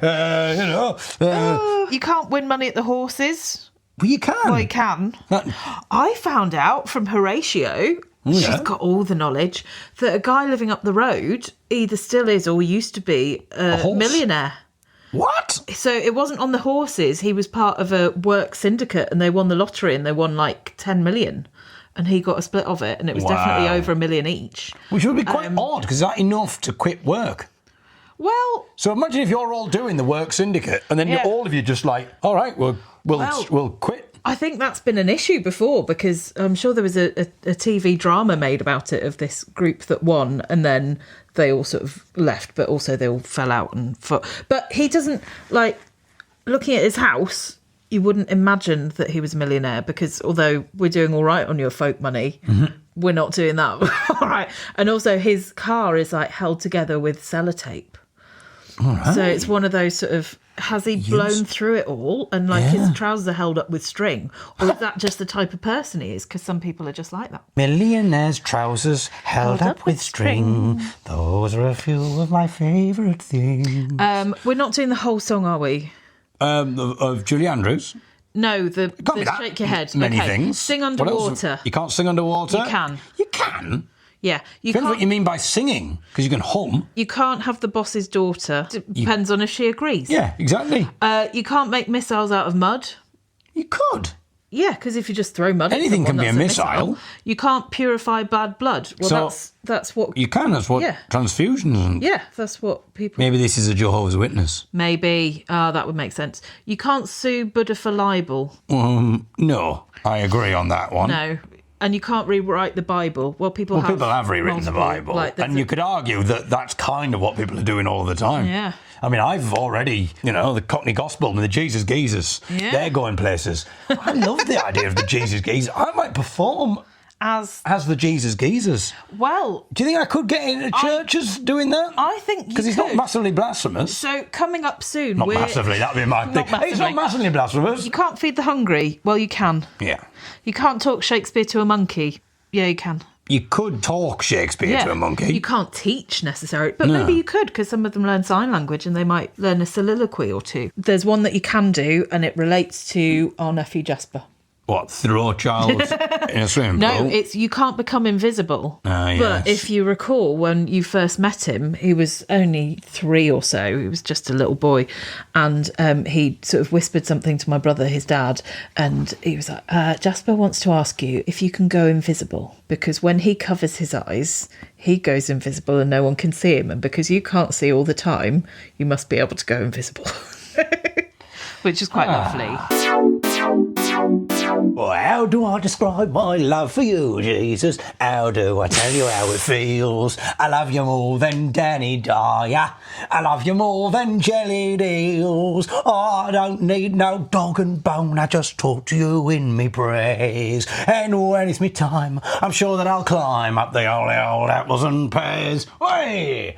[SPEAKER 2] You can't win money at the horses.
[SPEAKER 1] Well, you can.
[SPEAKER 2] Well, you can. I found out from Horatio, she's got all the knowledge, that a guy living up the road either still is or used to be a
[SPEAKER 1] horse?
[SPEAKER 2] millionaire.
[SPEAKER 1] What?
[SPEAKER 2] So it wasn't on the horses. He was part of a work syndicate and they won the lottery and they won like 10 million. And he got a split of it and it was definitely over $1 million each.
[SPEAKER 1] Which would be quite odd, because is that enough to quit work?
[SPEAKER 2] Well,
[SPEAKER 1] So imagine if you're all doing the work syndicate and then you're all of you just like, all right, we'll quit.
[SPEAKER 2] I think that's been an issue before because I'm sure there was a TV drama made about it of this group that won and then they all sort of left, but also they all fell out and fought. But he doesn't, like, looking at his house, you wouldn't imagine that he was a millionaire because although we're doing all right on your folk money, we're not doing that all right. And also his car is like held together with sellotape. All right. So it's one of those sort of, has he blown through it all and like his trousers are held up with string? Or is that just the type of person he is? Because some people are just like that.
[SPEAKER 1] Millionaire's trousers held up with string. Those are a few of my favourite things.
[SPEAKER 2] We're not doing the whole song, are we?
[SPEAKER 1] Of Julie Andrews.
[SPEAKER 2] No, the
[SPEAKER 1] Can't be that.
[SPEAKER 2] shake your head.
[SPEAKER 1] Many
[SPEAKER 2] Okay.
[SPEAKER 1] things.
[SPEAKER 2] Sing
[SPEAKER 1] What else?
[SPEAKER 2] underwater.
[SPEAKER 1] You can't sing underwater?
[SPEAKER 2] You can.
[SPEAKER 1] You can?
[SPEAKER 2] Yeah, you
[SPEAKER 1] Depends what
[SPEAKER 2] can't.
[SPEAKER 1] you mean by singing, because you can hum.
[SPEAKER 2] You can't have the boss's daughter. Depends on if she agrees.
[SPEAKER 1] Yeah, exactly.
[SPEAKER 2] You can't make missiles out of mud.
[SPEAKER 1] You could.
[SPEAKER 2] Yeah, because if you just throw mud, at
[SPEAKER 1] Anything
[SPEAKER 2] someone,
[SPEAKER 1] can be
[SPEAKER 2] that's
[SPEAKER 1] a missile.
[SPEAKER 2] You can't purify bad blood. Well,
[SPEAKER 1] So
[SPEAKER 2] that's what.
[SPEAKER 1] You can, that's what transfusions and...
[SPEAKER 2] Yeah, that's what people.
[SPEAKER 1] Maybe this is a Jehovah's Witness.
[SPEAKER 2] Maybe that would make sense. You can't sue Buddha for libel.
[SPEAKER 1] No, I agree on that one.
[SPEAKER 2] No, And you can't rewrite the Bible. Well, people
[SPEAKER 1] have rewritten the
[SPEAKER 2] multiple,
[SPEAKER 1] Bible. And you could argue that that's kind of what people are doing all the time.
[SPEAKER 2] Yeah.
[SPEAKER 1] I mean, I've already, the Cockney Gospel and the Jesus Geezers, they're going places. I love the idea of the Jesus Geezers. I might perform as the Jesus Geezers.
[SPEAKER 2] Well...
[SPEAKER 1] Do you think I could get into churches doing that?
[SPEAKER 2] I think you could.
[SPEAKER 1] Because he's not massively blasphemous.
[SPEAKER 2] So, coming up soon...
[SPEAKER 1] Not massively, that'd be my thing. He's not massively blasphemous.
[SPEAKER 2] You can't feed the hungry. Well, you can.
[SPEAKER 1] Yeah.
[SPEAKER 2] You can't talk Shakespeare to a monkey. Yeah, you can.
[SPEAKER 1] You could talk Shakespeare to a monkey.
[SPEAKER 2] You can't teach necessarily, but maybe you could, because some of them learn sign language and they might learn a soliloquy or two. There's one that you can do, and it relates to our nephew Jasper.
[SPEAKER 1] What, throw a child in a swimming pool?
[SPEAKER 2] No, it's you can't become invisible.
[SPEAKER 1] Yes.
[SPEAKER 2] But if you recall, when you first met him, he was only 3 or so. He was just a little boy. And he sort of whispered something to my brother, his dad, and he was like, Jasper wants to ask you if you can go invisible. Because when he covers his eyes, he goes invisible and no one can see him. And because you can't see all the time, you must be able to go invisible. Which is quite lovely.
[SPEAKER 1] Well, how do I describe my love for you, Jesus? How do I tell you how it feels? I love you more than Danny Dyer. I love you more than jelly deals. Oh, I don't need no dog and bone. I just talk to you in me praise. And when it's me time, I'm sure that I'll climb up the old apples and pears. Hey!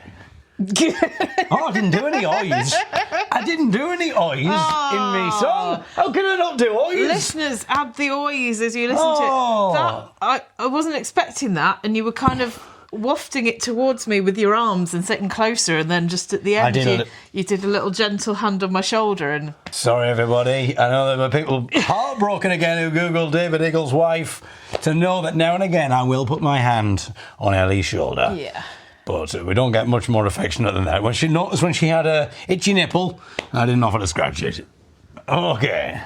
[SPEAKER 1] I didn't do any eyes. I didn't do any eyes in me song. How can I not do eyes?
[SPEAKER 2] Listeners, add the eyes as you listen to it. That, I wasn't expecting that, and you were kind of wafting it towards me with your arms and sitting closer, and then just at the end you did a little gentle hand on my shoulder. And
[SPEAKER 1] sorry, everybody. I know there were people heartbroken again who Googled David Eagle's wife to know that now and again I will put my hand on Ellie's shoulder.
[SPEAKER 2] Yeah.
[SPEAKER 1] But we don't get much more affectionate than that. When she noticed when she had a itchy nipple, I didn't offer to scratch it. Okay.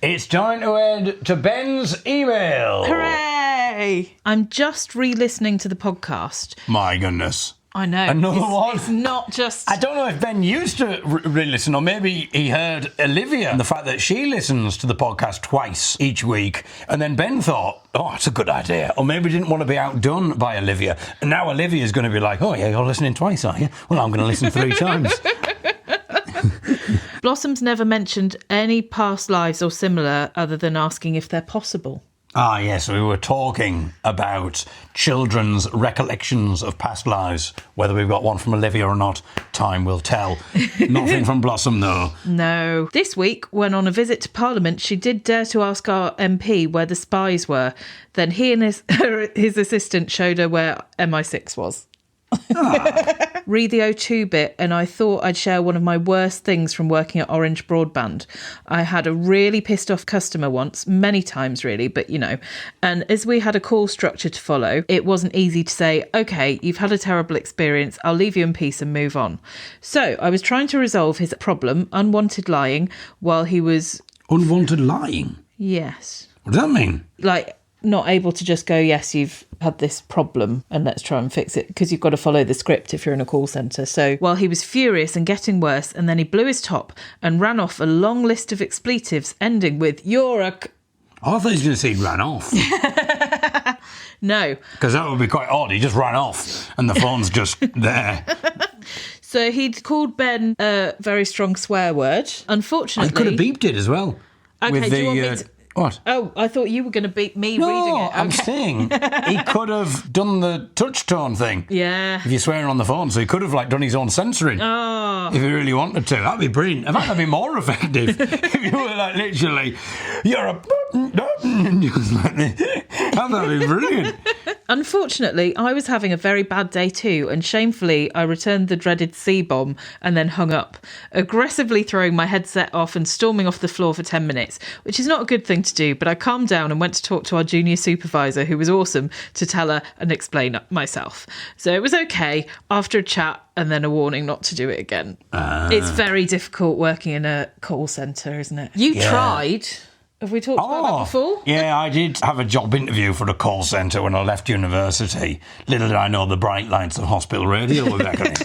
[SPEAKER 1] It's time to head to Ben's email.
[SPEAKER 2] Hooray! I'm just re-listening to the podcast.
[SPEAKER 1] My goodness.
[SPEAKER 2] I know.
[SPEAKER 1] Another one?
[SPEAKER 2] It's not just...
[SPEAKER 1] I don't know if Ben used to re-listen, or maybe he heard Olivia and the fact that she listens to the podcast twice each week, and then Ben thought, oh, that's a good idea. Or maybe didn't want to be outdone by Olivia. And now Olivia's going to be like, oh, yeah, you're listening twice, are you? Well, I'm going to listen 3 times.
[SPEAKER 2] Blossom's never mentioned any past lives or similar other than asking if they're possible.
[SPEAKER 1] Ah, yes, we were talking about children's recollections of past lives. Whether we've got one from Olivia or not, time will tell. Nothing from Blossom, though.
[SPEAKER 2] No. This week, when on a visit to Parliament, she did dare to ask our MP where the spies were. Then he and his assistant showed her where MI6 was. Read the O2 bit, and I thought I'd share one of my worst things from working at Orange Broadband. I had a really pissed off customer once, many times really, but and as we had a call structure to follow, it wasn't easy to say, okay, you've had a terrible experience, I'll leave you in peace and move on. So I was trying to resolve his problem, unwanted lying, while he was...
[SPEAKER 1] Unwanted lying?
[SPEAKER 2] Yes.
[SPEAKER 1] What does that mean?
[SPEAKER 2] Like, not able to just go, yes, you've had this problem and let's try and fix it, because you've got to follow the script if you're in a call centre. So while he was furious and getting worse, and then he blew his top and ran off a long list of expletives ending with, you're a...
[SPEAKER 1] I thought he was going to say he ran off.
[SPEAKER 2] No.
[SPEAKER 1] Because that would be quite odd. He just ran off and the phone's just there.
[SPEAKER 2] So he'd called Ben a very strong swear word. Unfortunately...
[SPEAKER 1] I could have beeped it as well.
[SPEAKER 2] Okay, do you want me to...
[SPEAKER 1] What?
[SPEAKER 2] Oh, I thought you were going to beat me reading it. Okay.
[SPEAKER 1] I'm saying he could have done the touch tone thing.
[SPEAKER 2] Yeah.
[SPEAKER 1] If you're swearing on the phone, so he could have done his own censoring.
[SPEAKER 2] Oh.
[SPEAKER 1] If he really wanted to. That'd be brilliant. In fact, that'd be more effective if you were literally, you're a... just like this. That'd be brilliant.
[SPEAKER 2] Unfortunately, I was having a very bad day too, and shamefully, I returned the dreaded C-bomb and then hung up, aggressively throwing my headset off and storming off the floor for 10 minutes, which is not a good thing to do, but I calmed down and went to talk to our junior supervisor, who was awesome, to tell her and explain myself. So it was okay after a chat and then a warning not to do it again. It's very difficult working in a call centre, isn't it? You tried... Have we talked about that before?
[SPEAKER 1] Yeah, I did have a job interview for a call centre when I left university. Little did I know the bright lights of hospital radio were beckoning.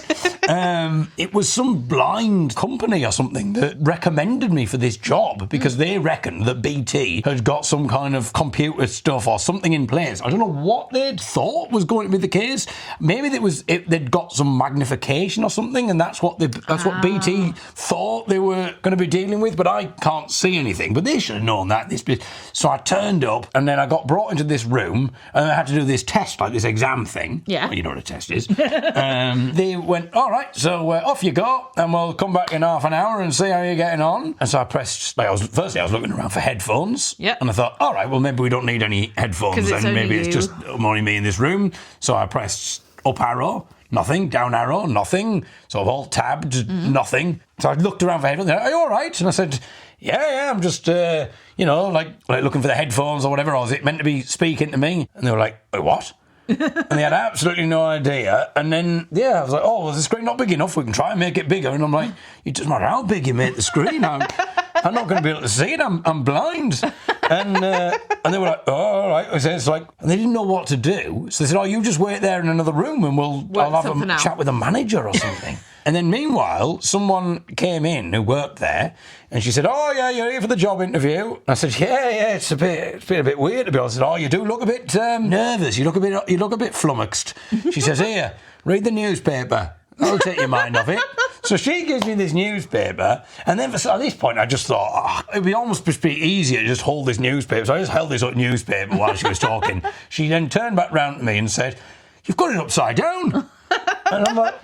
[SPEAKER 1] It was some blind company or something that recommended me for this job because they reckoned that BT had got some kind of computer stuff or something in place. I don't know what they'd thought was going to be the case. Maybe they'd got some magnification or something, and that's what BT thought they were going to be dealing with. But I can't see anything. But they should have known that. So I turned up, and then I got brought into this room, and I had to do this test, like this exam thing.
[SPEAKER 2] Yeah.
[SPEAKER 1] Well, you know what a test is. They went, all right, so off you go, and we'll come back in half an hour and see how you're getting on. And so I pressed, firstly I was looking around for headphones.
[SPEAKER 2] Yep.
[SPEAKER 1] And I thought, all right, well, maybe we don't need any headphones, and maybe it's just only me in this room. So I pressed up arrow, nothing, down arrow, nothing. So I've alt tabbed, nothing. So I looked around for headphones. Are you all right? And I said, yeah, I'm just, like looking for the headphones or whatever. Or is it meant to be speaking to me? And they were like, wait, what? And they had absolutely no idea. And then, I was like, oh, well, the screen not big enough. We can try and make it bigger. And I'm like, it doesn't matter how big you make the screen. I'm not going to be able to see it. I'm blind. And they were like, oh, all right. So it's like, and they didn't know what to do. So they said, oh, you just wait there in another room and I'll have a chat with a manager or something. And then meanwhile, someone came in who worked there, and she said, oh, yeah, you're here for the job interview. And I said, yeah, it's been a bit weird to be honest. I said, oh, you do look a bit nervous. You look a bit flummoxed. She says, here, read the newspaper. That'll take your mind off it. So she gives me this newspaper, and then at this point I just thought, it would almost be easier to just hold this newspaper. So I just held this up newspaper while she was talking. She then turned back round to me and said, you've got it upside down. And I'm like,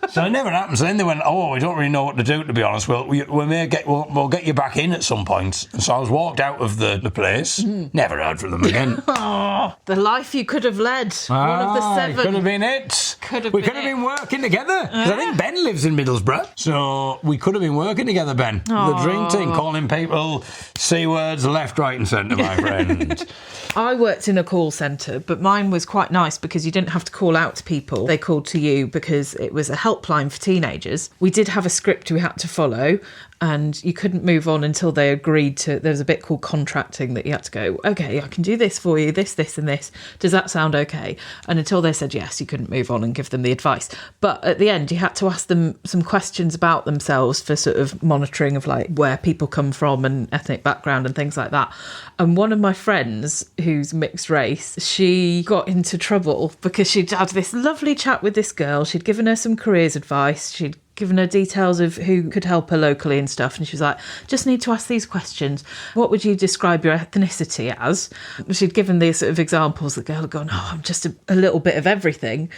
[SPEAKER 1] so it never happened. So then they went, oh, we don't really know what to do, to be honest. We'll get you back in at some point. And so I was walked out of the place. Never heard from them again.
[SPEAKER 2] Oh, the life you could have led. One of the 7.
[SPEAKER 1] Could have been it. We could have been working together. Because I think Ben lives in Middlesbrough. So we could have been working together, Ben. The dream team, calling people C words left, right and centre, my friend.
[SPEAKER 2] I worked in a call centre, but mine was quite nice because you didn't have to call out to people. They called to you because it was a helpline for teenagers. We did have a script we had to follow, and you couldn't move on until they agreed to. There was a bit called contracting that you had to go, okay, I can do this for you, this and this. Does that sound okay? And until they said yes, you couldn't move on and give them the advice. But at the end, you had to ask them some questions about themselves for sort of monitoring of like where people come from and ethnic background and things like that. And one of my friends, who's mixed race, she got into trouble because she'd had this lovely chat with this girl. She'd given her some careers advice. She'd given her details of who could help her locally and stuff, and she was like, just need to ask these questions. What would you describe your ethnicity as? She'd given these sort of examples. The girl had gone, oh, I'm just a little bit of everything.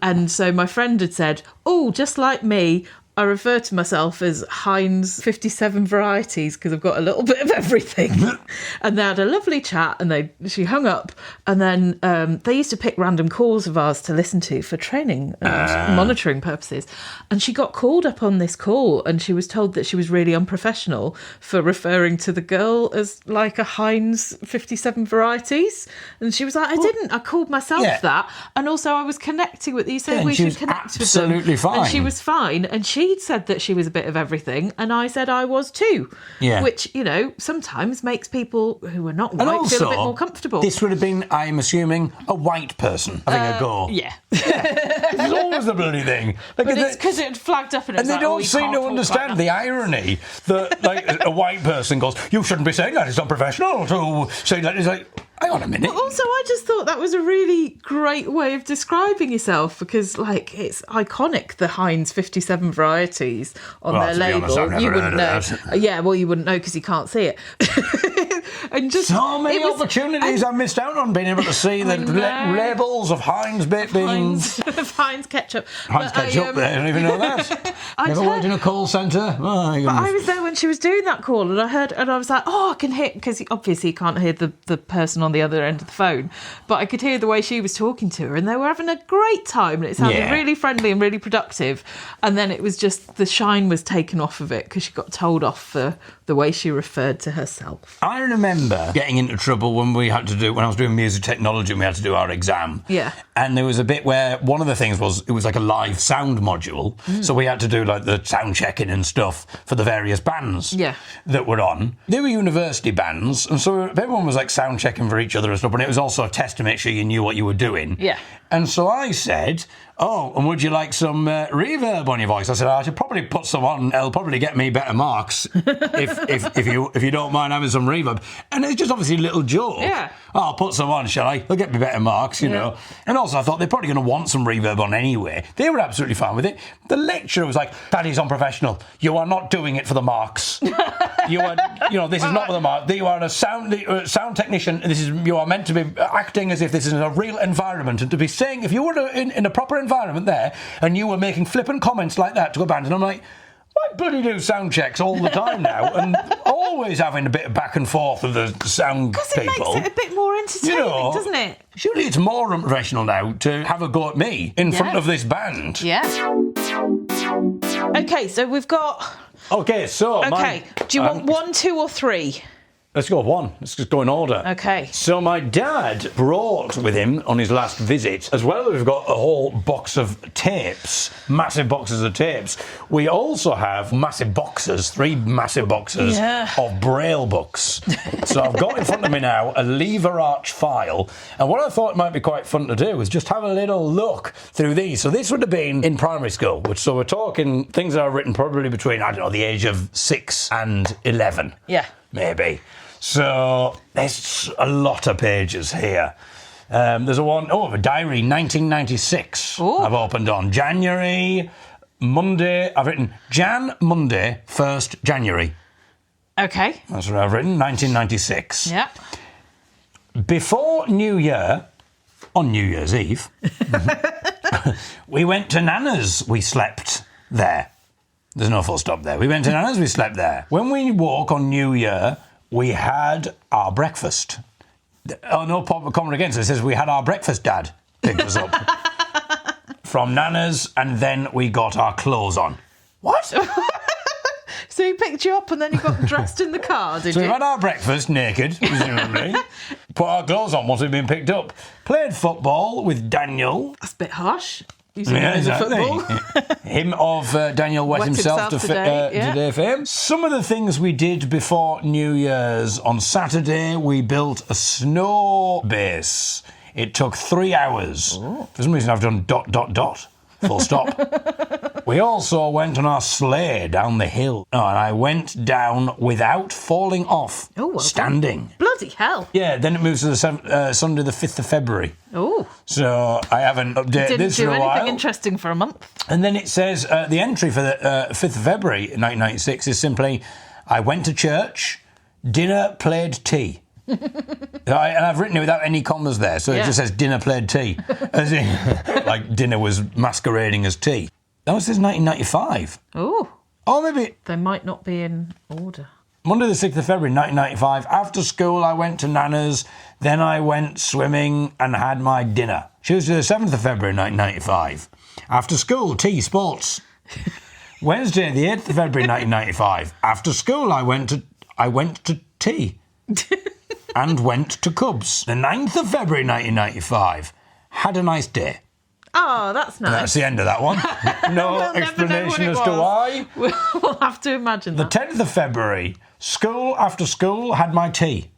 [SPEAKER 2] And so my friend had said, oh, just like me, I refer to myself as Heinz 57 varieties because I've got a little bit of everything. And they had a lovely chat, and she hung up, and then they used to pick random calls of ours to listen to for training and monitoring purposes. And she got called up on this call, and she was told that she was really unprofessional for referring to the girl as like a Heinz 57 varieties. And she was like, I didn't. I called myself that. And also I was connecting with you, so we should connect with them.
[SPEAKER 1] Absolutely fine.
[SPEAKER 2] And she was fine. And she'd said that she was a bit of everything, and I said I was too.
[SPEAKER 1] Yeah.
[SPEAKER 2] Which, sometimes makes people who are not white
[SPEAKER 1] also,
[SPEAKER 2] feel a bit more comfortable.
[SPEAKER 1] This would have been, I'm assuming, a white person having a go.
[SPEAKER 2] Yeah.
[SPEAKER 1] This is always the bloody thing.
[SPEAKER 2] But it's because it had flagged up, and
[SPEAKER 1] they don't seem to understand the irony that, like, a white person goes, you shouldn't be saying that, it's unprofessional to say that. It's like, hang on a minute.
[SPEAKER 2] But also, I just thought that was a really great way of describing yourself because, like, it's iconic, the Heinz 57 varieties on their label.
[SPEAKER 1] Honest,
[SPEAKER 2] you wouldn't know.
[SPEAKER 1] Yeah,
[SPEAKER 2] well, you wouldn't know because you can't see it. And just
[SPEAKER 1] so many opportunities I missed out on being able to see the labels of Heinz baked beans.
[SPEAKER 2] Heinz ketchup.
[SPEAKER 1] Heinz ketchup, I don't even know that. Never worked in a call centre. Oh,
[SPEAKER 2] but I was there when she was doing that call, and I was like, oh, I can hear, because obviously you can't hear the person on the other end of the phone, but I could hear the way she was talking to her, and they were having a great time, and it sounded really friendly and really productive. And then it was just the shine was taken off of it because she got told off for the way she referred to herself.
[SPEAKER 1] I remember getting into trouble when I was doing music technology and we had to do our exam.
[SPEAKER 2] Yeah.
[SPEAKER 1] And there was a bit where one of the things was, it was like a live sound module. So we had to do like the sound checking and stuff for the various bands that were on. They were university bands. And so everyone was like sound checking for each other and stuff. And it was also a test to make sure you knew what you were doing.
[SPEAKER 2] Yeah.
[SPEAKER 1] And so I said, and would you like some reverb on your voice? I said, I should probably put some on. It'll probably get me better marks if you don't mind having some reverb. And it's just obviously a little joke.
[SPEAKER 2] Yeah.
[SPEAKER 1] I'll put some on, shall I? They'll get me better marks, you know. And also, I thought they're probably going to want some reverb on anyway. They were absolutely fine with it. The lecturer was like, "That is unprofessional. You are not doing it for the marks. This is not for the marks. You are a sound technician. You are meant to be acting as if this is a real environment, and to be saying, if you were in a proper environment there, and you were making flippant comments like that to a band," and I'm like, I bloody do sound checks all the time now, and always having a bit of back and forth with the sound people.
[SPEAKER 2] Because it makes it a bit more entertaining, doesn't it?
[SPEAKER 1] Surely it's more unprofessional now to have a go at me in front of this band.
[SPEAKER 2] Yeah. Okay, so we've got...
[SPEAKER 1] Okay, so...
[SPEAKER 2] Okay, do you want 1, 2 or 3?
[SPEAKER 1] Let's go with 1. Let's just go in order.
[SPEAKER 2] Okay.
[SPEAKER 1] So my dad brought with him on his last visit, as well as we've got a whole box of tapes, massive boxes of tapes, we also have massive boxes, 3 massive boxes of Braille books. So I've got in front of me now a lever arch file, and what I thought might be quite fun to do is just have a little look through these. So this would have been in primary school, so we're talking things that are written probably between, I don't know, the age of 6 and 11.
[SPEAKER 2] Yeah.
[SPEAKER 1] Maybe. So there's a lot of pages here. There's a diary, 1996. Ooh. I've opened on January, Monday. I've written Monday, 1st January.
[SPEAKER 2] Okay.
[SPEAKER 1] That's what I've written, 1996.
[SPEAKER 2] Yeah.
[SPEAKER 1] Before New Year, on New Year's Eve, we went to Nana's. We slept there. There's no full stop there. We went to Nana's, we slept there. When we woke on New Year, we had our breakfast. Oh, no comment again. So it says we had our breakfast, Dad picked us up from Nana's, and then we got our clothes on. What?
[SPEAKER 2] So he picked you up and then you got dressed in the car, did you?
[SPEAKER 1] So we had our breakfast naked, presumably. Put our clothes on once we'd been picked up. Played football with Daniel.
[SPEAKER 2] That's a bit harsh. Football.
[SPEAKER 1] Him of Daniel wet himself today fame. Some of the things we did before New Year's: on Saturday we built a snow base. It took 3 hours. Ooh. For some reason I've done ... full stop. We also went on our sleigh down the hill. And I went down without falling off.
[SPEAKER 2] Oh, well
[SPEAKER 1] standing.
[SPEAKER 2] Bloody hell.
[SPEAKER 1] Yeah, then it moves to the Sunday the 5th of February.
[SPEAKER 2] Oh.
[SPEAKER 1] So I haven't updated this for a while.
[SPEAKER 2] Didn't do anything interesting for a month.
[SPEAKER 1] And then it says the entry for the 5th of February 1996 is simply, I went to church, dinner, played tea. And I've written it without any commas there, so it just says dinner, played tea. As in, like dinner was masquerading as tea. That was 1995.
[SPEAKER 2] Oh.
[SPEAKER 1] Oh, maybe...
[SPEAKER 2] They might not be in order.
[SPEAKER 1] Monday the 6th of February 1995. After school I went to Nana's, then I went swimming and had my dinner. Tuesday the 7th of February 1995. After school, tea, sports. Wednesday the 8th of February 1995. After school I went to tea. And went to Cubs. The 9th of February 1995. Had a nice day.
[SPEAKER 2] Oh, that's nice.
[SPEAKER 1] And that's the end of that one. No explanation as to why.
[SPEAKER 2] We'll have to imagine
[SPEAKER 1] that.
[SPEAKER 2] The
[SPEAKER 1] 10th of February. After school, had my tea.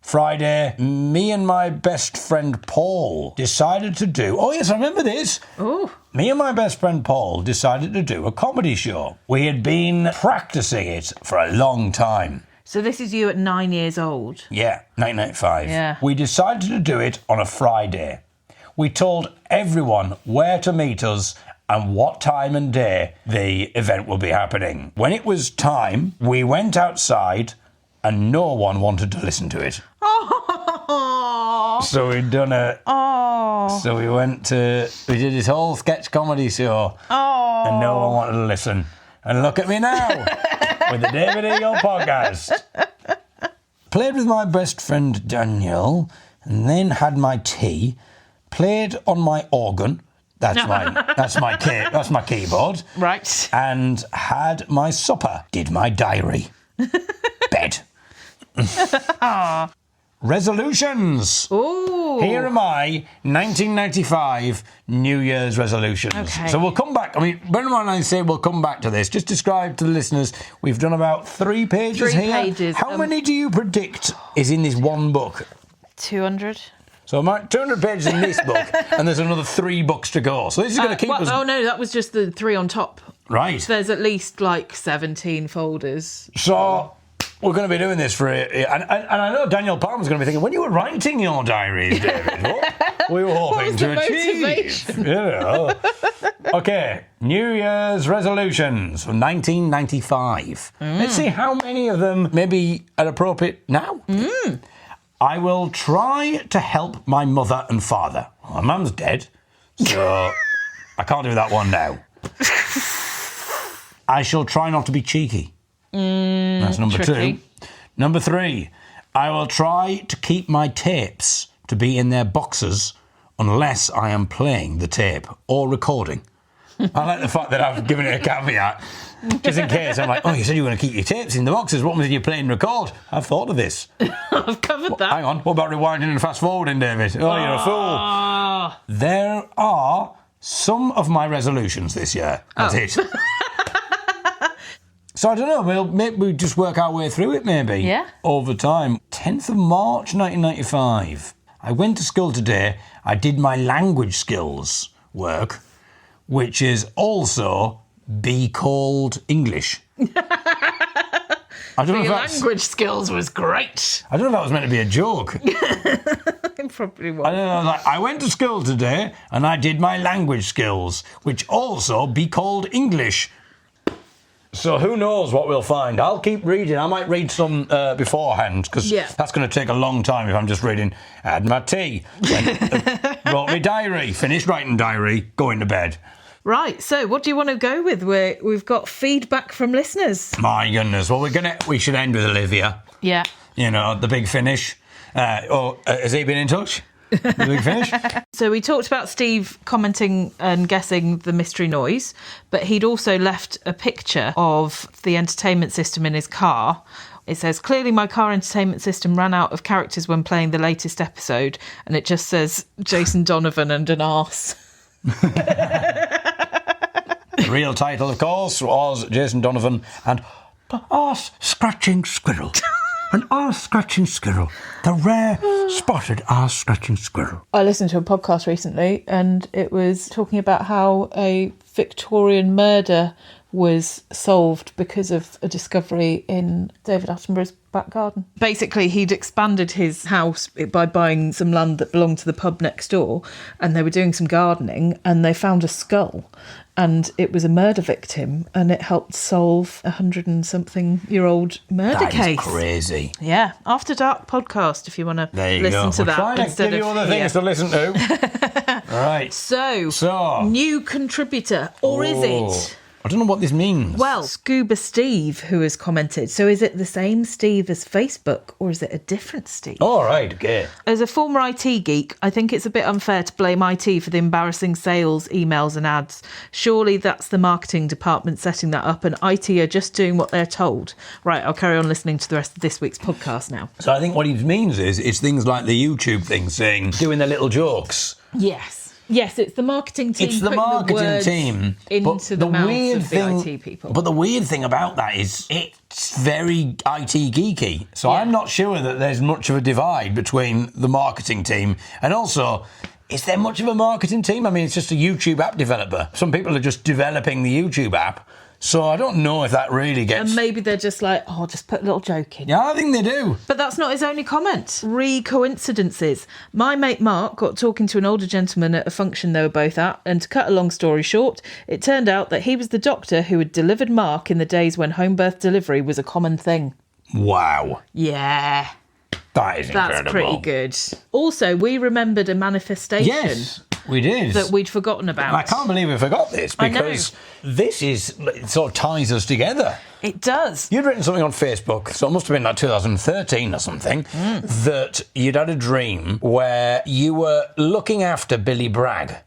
[SPEAKER 1] Friday, me and my best friend Paul decided to do... Oh, yes, I remember this.
[SPEAKER 2] Oh.
[SPEAKER 1] Me and my best friend Paul decided to do a comedy show. We had been practising it for a long time.
[SPEAKER 2] So this is you at 9 years old?
[SPEAKER 1] Yeah, 1995.
[SPEAKER 2] Yeah.
[SPEAKER 1] We decided to do it on a Friday. We told everyone where to meet us and what time and day the event will be happening. When it was time, we went outside and no one wanted to listen to it.
[SPEAKER 2] Oh.
[SPEAKER 1] So we'd done a...
[SPEAKER 2] Oh.
[SPEAKER 1] So we did this whole sketch comedy show.
[SPEAKER 2] Oh.
[SPEAKER 1] And no one wanted to listen. And look at me now. With the David Eagle podcast. Played with my best friend Daniel, and then had my tea. Played on my organ. That's my keyboard.
[SPEAKER 2] Right.
[SPEAKER 1] And had my supper. Did my diary. Bed. Resolutions.
[SPEAKER 2] Ooh.
[SPEAKER 1] Here are my 1995 New Year's resolutions.
[SPEAKER 2] Okay.
[SPEAKER 1] So we'll come back. I mean, when I say we'll come back to this, just describe to the listeners, we've done about 3 pages here.
[SPEAKER 2] 3 pages.
[SPEAKER 1] How many do you predict is in this one book?
[SPEAKER 2] 200.
[SPEAKER 1] So I'm at 200 pages in this book, and there's another 3 books to go. So this is going to keep us...
[SPEAKER 2] Oh, no, that was just the 3 on top.
[SPEAKER 1] Right.
[SPEAKER 2] There's at least, 17 folders.
[SPEAKER 1] So... we're going to be doing this for and I know Daniel Palmer's going to be thinking, when you were writing your diaries, David, what were you hoping to achieve? Okay, New Year's resolutions from 1995. Let's see how many of them maybe are appropriate now. I will try to help my mother and father. My mum's dead, so I can't do that one now. I shall try not to be cheeky. That's number
[SPEAKER 2] tricky.
[SPEAKER 1] 2. Number 3, I will try to keep my tapes to be in their boxes unless I am playing the tape or recording. I like the fact that I've given it a caveat, just in case. I'm like, oh, you said you were going to keep your tapes in the boxes. What was you play and record? I've thought of this.
[SPEAKER 2] I've covered that.
[SPEAKER 1] Hang on, what about rewinding and fast forwarding, David? Oh, you're a fool. There are some of my resolutions this year. That's it. So I don't know, we'll just work our way through it maybe.
[SPEAKER 2] Yeah.
[SPEAKER 1] Over time. 10th of March 1995. I went to school today. I did my language skills work, which is also be called English. I don't know if
[SPEAKER 2] Your
[SPEAKER 1] that's...
[SPEAKER 2] language skills was great.
[SPEAKER 1] I don't know if that was meant to be a joke.
[SPEAKER 2] It probably was.
[SPEAKER 1] I don't know, I went to school today and I did my language skills, which also be called English. So who knows what we'll find. I'll keep reading. I might read some beforehand, because that's going to take a long time if I'm just reading. Had my tea, wrote my diary, finished writing diary, going to bed.
[SPEAKER 2] Right, so what do you want to go with? We've got feedback from listeners.
[SPEAKER 1] My goodness. Well, we should end with Olivia.
[SPEAKER 2] Yeah.
[SPEAKER 1] You know, the big finish. Has he been in touch? The big finish?
[SPEAKER 2] So we talked about Steve commenting and guessing the mystery noise, but he'd also left a picture of the entertainment system in his car. It says, clearly my car entertainment system ran out of characters when playing the latest episode, and it just says Jason Donovan and an arse.
[SPEAKER 1] The real title, of course, was Jason Donovan and the arse-scratching squirrel. An arse-scratching squirrel. The rare spotted arse-scratching squirrel.
[SPEAKER 2] I listened to a podcast recently and it was talking about how a Victorian murder was solved because of a discovery in David Attenborough's back garden. Basically, he'd expanded his house by buying some land that belonged to the pub next door, and they were doing some gardening and they found a skull. And it was a murder victim, and it helped solve 100-and-something-year-old murder case.
[SPEAKER 1] That is crazy.
[SPEAKER 2] Yeah, After Dark podcast, if you want to listen to that.
[SPEAKER 1] We're trying to give you other things to listen to. Right.
[SPEAKER 2] So, new contributor, or is it?
[SPEAKER 1] I don't know what this means.
[SPEAKER 2] Well, Scuba Steve, who has commented. So is it the same Steve as Facebook, or is it a different Steve?
[SPEAKER 1] All right, okay.
[SPEAKER 2] As a former IT geek, I think it's a bit unfair to blame IT for the embarrassing sales, emails and ads. Surely that's the marketing department setting that up, and IT are just doing what they're told. Right, I'll carry on listening to the rest of this week's podcast now.
[SPEAKER 1] So I think what he means is it's things like the YouTube thing saying, doing their little jokes.
[SPEAKER 2] Yes, it's the marketing team.
[SPEAKER 1] It's the marketing team
[SPEAKER 2] into the mouths of the IT people.
[SPEAKER 1] But the weird thing about that is it's very IT geeky. So I'm not sure that there's much of a divide between the marketing team and also, is there much of a marketing team? I mean, it's just a YouTube app developer. Some people are just developing the YouTube app. So I don't know if that really gets...
[SPEAKER 2] And maybe they're just like, just put a little joke in.
[SPEAKER 1] Yeah, I think they do.
[SPEAKER 2] But that's not his only comment. Coincidences. My mate Mark got talking to an older gentleman at a function they were both at, and to cut a long story short, it turned out that he was the doctor who had delivered Mark in the days when home birth delivery was a common thing.
[SPEAKER 1] Wow.
[SPEAKER 2] Yeah.
[SPEAKER 1] That is incredible.
[SPEAKER 2] That's pretty good. Also, we remembered a manifestation.
[SPEAKER 1] Yes, we did.
[SPEAKER 2] That we'd forgotten about.
[SPEAKER 1] I can't believe we forgot this, because this it sort of ties us together.
[SPEAKER 2] It does.
[SPEAKER 1] You'd written something on Facebook, so it must have been like 2013 or something, that you'd had a dream where you were looking after Billy Bragg.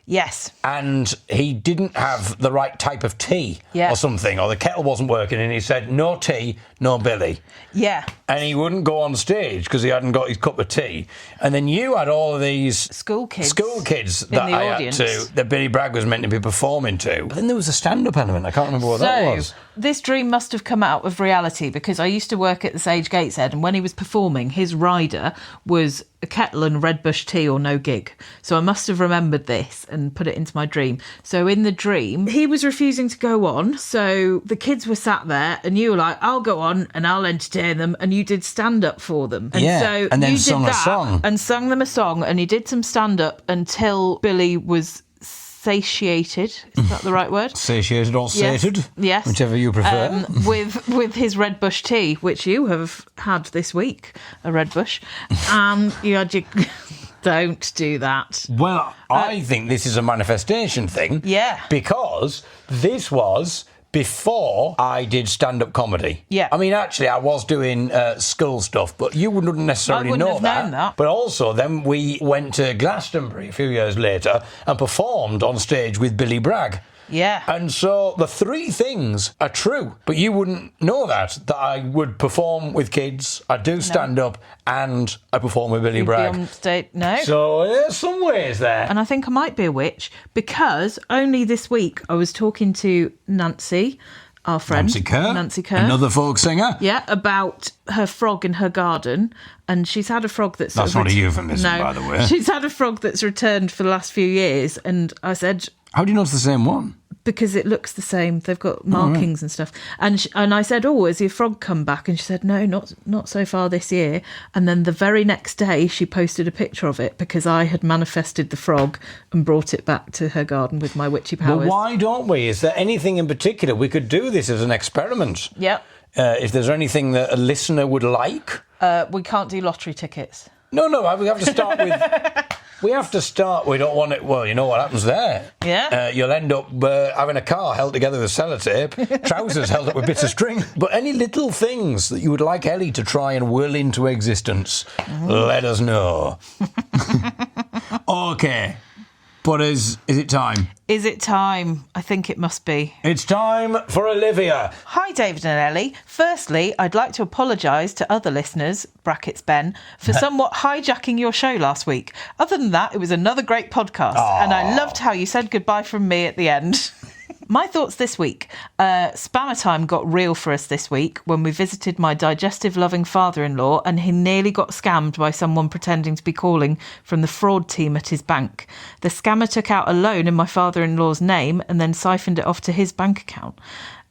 [SPEAKER 2] Yes.
[SPEAKER 1] And he didn't have the right type of tea or something, or the kettle wasn't working, and he said, no tea, no Billy.
[SPEAKER 2] Yeah.
[SPEAKER 1] And he wouldn't go on stage because he hadn't got his cup of tea. And then you had all of these
[SPEAKER 2] school kids
[SPEAKER 1] that
[SPEAKER 2] the audience.
[SPEAKER 1] that Billy Bragg was meant to be performing to. But then there was a stand-up element. I can't remember what that was.
[SPEAKER 2] This dream must have come out of reality because I used to work at the Sage Gateshead, and when he was performing, his rider was a kettle and Red Bush tea or no gig. So I must have remembered this and put it into my dream. So in the dream, he was refusing to go on. So the kids were sat there and you were like, I'll go on and I'll entertain them. And you did stand up for them. And so
[SPEAKER 1] and then
[SPEAKER 2] you
[SPEAKER 1] sung
[SPEAKER 2] did
[SPEAKER 1] a song.
[SPEAKER 2] and sung them a song, and you did some stand up until Billy was satiated. Is that the right word?
[SPEAKER 1] Satiated or sated?
[SPEAKER 2] Yes.
[SPEAKER 1] Whichever you prefer.
[SPEAKER 2] With his Red Bush tea, which you have had this week, a Red Bush. You had your... Don't do that.
[SPEAKER 1] Well, I think this is a manifestation thing.
[SPEAKER 2] Yeah.
[SPEAKER 1] Because this was before I did stand-up comedy.
[SPEAKER 2] Yeah.
[SPEAKER 1] I mean, actually, I was doing school stuff, but you wouldn't necessarily
[SPEAKER 2] I wouldn't have known that.
[SPEAKER 1] But also, then we went to Glastonbury a few years later and performed on stage with Billy Bragg.
[SPEAKER 2] Yeah.
[SPEAKER 1] And so the three things are true, but you wouldn't know that I would perform with kids, I do stand up, and I perform with Billy Bragg.
[SPEAKER 2] On stage, no.
[SPEAKER 1] So there's some ways there.
[SPEAKER 2] And I think I might be a witch because only this week I was talking to Nancy, our friend. Nancy Kerr.
[SPEAKER 1] Another folk singer.
[SPEAKER 2] Yeah, about her frog in her garden. And she's had a frog that's...
[SPEAKER 1] That's not a euphemism, by the way.
[SPEAKER 2] She's had a frog that's returned for the last few years. And I said...
[SPEAKER 1] How do you know it's the same one?
[SPEAKER 2] Because it looks the same. They've got markings and stuff. And I said, oh, has your frog come back? And she said, no, not so far this year. And then the very next day, she posted a picture of it because I had manifested the frog and brought it back to her garden with my witchy powers.
[SPEAKER 1] Well, why don't we? Is there anything in particular? We could do this as an experiment.
[SPEAKER 2] Yep.
[SPEAKER 1] If there's anything that a listener would like.
[SPEAKER 2] We can't do lottery tickets.
[SPEAKER 1] No, we have to start with... We don't want it... Well, you know what happens there.
[SPEAKER 2] Yeah.
[SPEAKER 1] You'll end up having a car held together with sellotape, trousers held up with bits of string. But any little things that you would like Ellie to try and will into existence, let us know. OK. But is it time?
[SPEAKER 2] Is it time? I think it must be.
[SPEAKER 1] It's time for Olivia.
[SPEAKER 2] Hi, David and Ellie. Firstly, I'd like to apologise to other listeners, brackets Ben, for somewhat hijacking your show last week. Other than that, it was another great podcast.
[SPEAKER 1] Aww.
[SPEAKER 2] And I loved how you said goodbye from me at the end. My thoughts this week. Spammer time got real for us this week when we visited my digestive-loving father-in-law and he nearly got scammed by someone pretending to be calling from the fraud team at his bank. The scammer took out a loan in my father-in-law's name and then siphoned it off to his bank account.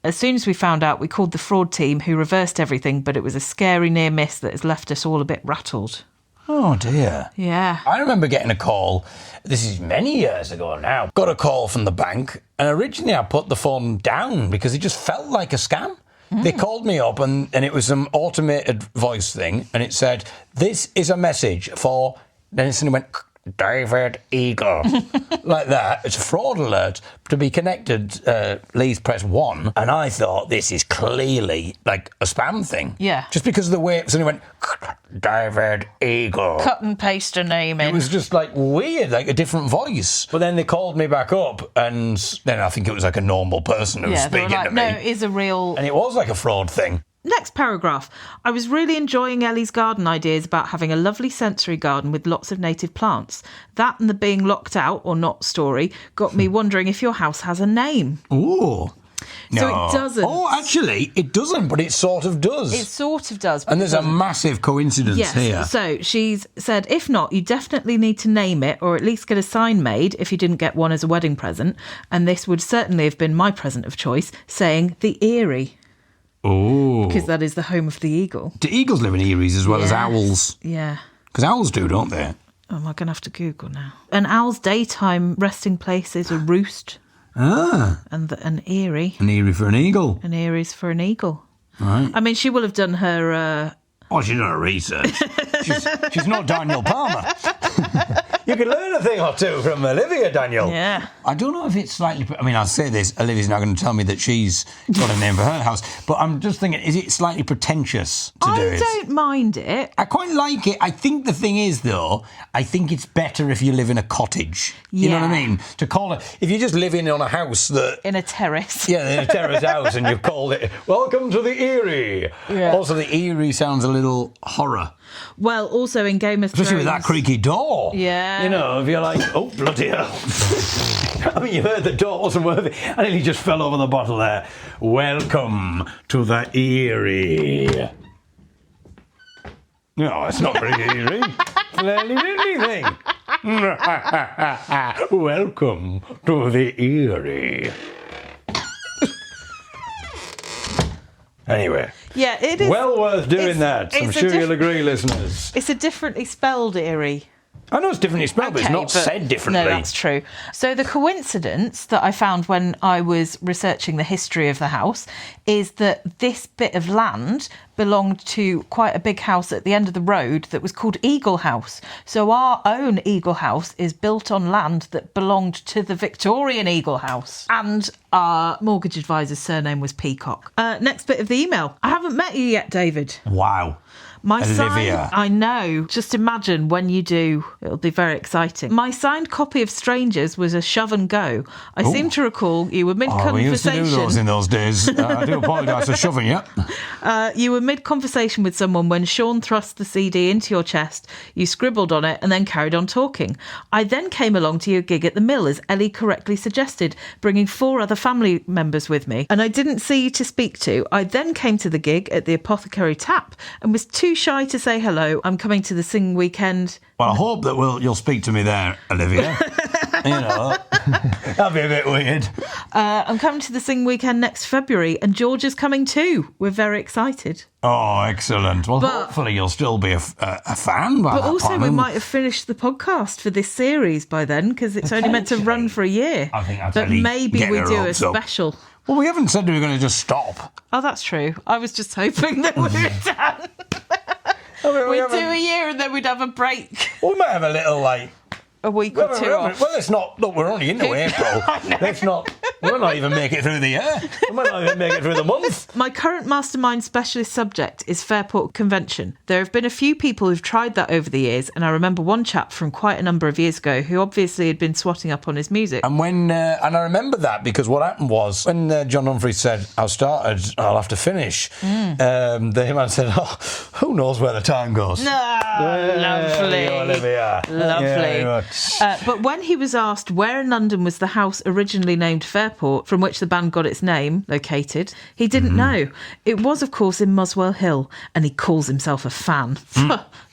[SPEAKER 2] As soon as we found out, we called the fraud team who reversed everything, but it was a scary near miss that has left us all a bit rattled.
[SPEAKER 1] Oh, dear.
[SPEAKER 2] Yeah.
[SPEAKER 1] I remember getting a call, this is many years ago now, got a call from the bank, and originally I put the phone down because it just felt like a scam. They called me up and it was some automated voice thing, and it said, this is a message for... Then it suddenly went... David Eagle. Like that. It's a fraud alert. To be connected, please press 1. And I thought, this is clearly like a spam thing.
[SPEAKER 2] Yeah.
[SPEAKER 1] Just because of the way it suddenly went, David Eagle.
[SPEAKER 2] Cut and paste a name in.
[SPEAKER 1] It was just like weird, like a different voice. But then they called me back up, and then I think it was like a normal person who was speaking to me.
[SPEAKER 2] No, it is a real...
[SPEAKER 1] And it was like a fraud thing.
[SPEAKER 2] Next paragraph. I was really enjoying Ellie's garden ideas about having a lovely sensory garden with lots of native plants. That and the being locked out or not story got me wondering if your house has a name.
[SPEAKER 1] Ooh. No.
[SPEAKER 2] So it doesn't.
[SPEAKER 1] Oh, actually, it doesn't, but it sort of does.
[SPEAKER 2] It sort of does.
[SPEAKER 1] And there's a massive coincidence here.
[SPEAKER 2] So she's said, if not, you definitely need to name it or at least get a sign made if you didn't get one as a wedding present. And this would certainly have been my present of choice, saying the Eyrie.
[SPEAKER 1] Oh.
[SPEAKER 2] Because that is the home of the eagle.
[SPEAKER 1] Do eagles live in eyries as well as owls?
[SPEAKER 2] Yeah.
[SPEAKER 1] Because owls do, don't they?
[SPEAKER 2] Oh, am I going to have to Google now? An owl's daytime resting place is a roost.
[SPEAKER 1] Ah.
[SPEAKER 2] And an eyrie.
[SPEAKER 1] An eyrie for an eagle.
[SPEAKER 2] An eerie's for an eagle.
[SPEAKER 1] Right.
[SPEAKER 2] I mean, she will have done her...
[SPEAKER 1] Oh, she's done her research. she's not Daniel Palmer. You can learn a thing or two from Olivia, Daniel.
[SPEAKER 2] Yeah.
[SPEAKER 1] I don't know if it's slightly... I mean, I'll say this. Olivia's not going to tell me that she's got a name for her house. But I'm just thinking, is it slightly pretentious to do it?
[SPEAKER 2] I don't mind it.
[SPEAKER 1] I quite like it. I think the thing is, though, I think it's better if you live in a cottage. You know what I mean? To call it... If you're just living on a house that...
[SPEAKER 2] In a terrace.
[SPEAKER 1] Yeah, in a terrace house, and you've called it, welcome to the Eyrie.
[SPEAKER 2] Yeah.
[SPEAKER 1] Also, the Eyrie sounds a little horror.
[SPEAKER 2] Well, also in Game of Thrones...
[SPEAKER 1] Especially with that creaky door.
[SPEAKER 2] Yeah.
[SPEAKER 1] You know, if you're like, oh, bloody hell. I mean, you heard the door wasn't worthy. I nearly just fell over the bottle there. Welcome to the Eyrie. No, it's not very eerie. Fairly anything. Welcome to the Eyrie. Anyway.
[SPEAKER 2] Yeah, it is.
[SPEAKER 1] Well worth doing that. I'm
[SPEAKER 2] it's
[SPEAKER 1] sure you'll agree, listeners.
[SPEAKER 2] It's a differently spelled Erie.
[SPEAKER 1] I know it's differently spelled, but it's not said differently.
[SPEAKER 2] No, that's true. So the coincidence that I found when I was researching the history of the house is that this bit of land belonged to quite a big house at the end of the road that was called Eagle House. So our own Eagle House is built on land that belonged to the Victorian Eagle House. And our mortgage advisor's surname was Peacock. Next bit of the email. I haven't met you yet, David.
[SPEAKER 1] Wow.
[SPEAKER 2] My
[SPEAKER 1] Olivia.
[SPEAKER 2] I know. Just imagine when you do, it'll be very exciting. My signed copy of Strangers was a shove and go. I seem to recall you were mid-conversation.
[SPEAKER 1] We used to do those in those days. I do apologise for shoving you.
[SPEAKER 2] You were mid-conversation with someone when Sean thrust the CD into your chest. You scribbled on it and then carried on talking. I then came along to your gig at the Mill, as Ellie correctly suggested, bringing 4 other family members with me. And I didn't see you to speak to. I then came to the gig at the Apothecary Tap and was too shy to say hello. I'm coming to the Sing weekend.
[SPEAKER 1] Well, I hope that you'll speak to me there, Olivia. You know, that'd be a bit weird.
[SPEAKER 2] I'm coming to the Sing weekend next February, and Georgia's coming too. We're very excited.
[SPEAKER 1] Oh, excellent. Well, hopefully you'll still be a fan by that
[SPEAKER 2] But also
[SPEAKER 1] point.
[SPEAKER 2] we might have finished the podcast for this series by then, because it's only meant to run for a year.
[SPEAKER 1] I think that's
[SPEAKER 2] But
[SPEAKER 1] Ellie
[SPEAKER 2] maybe we
[SPEAKER 1] getting her
[SPEAKER 2] do a
[SPEAKER 1] hopes up.
[SPEAKER 2] special.
[SPEAKER 1] Well, we haven't said we were going to just stop.
[SPEAKER 2] Oh, that's true. I was just hoping that we were done. We'd do a year and then we'd have a break.
[SPEAKER 1] We might have a little,
[SPEAKER 2] A week or two off.
[SPEAKER 1] Well, let's not. Look, we're only into April. Let's not. We might not even make it through the year. We might not even make it through the month.
[SPEAKER 2] My current mastermind specialist subject is Fairport Convention. There have been a few people who've tried that over the years, and I remember one chap from quite a number of years ago who obviously had been swatting up on his music.
[SPEAKER 1] And and I remember that because what happened was when John Humphrey said, "I've started, I'll have to finish," the man said, "Oh, who knows where the time goes?"
[SPEAKER 2] Lovely.
[SPEAKER 1] Olivia.
[SPEAKER 2] Lovely.
[SPEAKER 1] Yeah,
[SPEAKER 2] but when he was asked where in London was the house originally named Fairport, from which the band got its name, located, he didn't know. It was, of course, in Muswell Hill, and he calls himself a fan.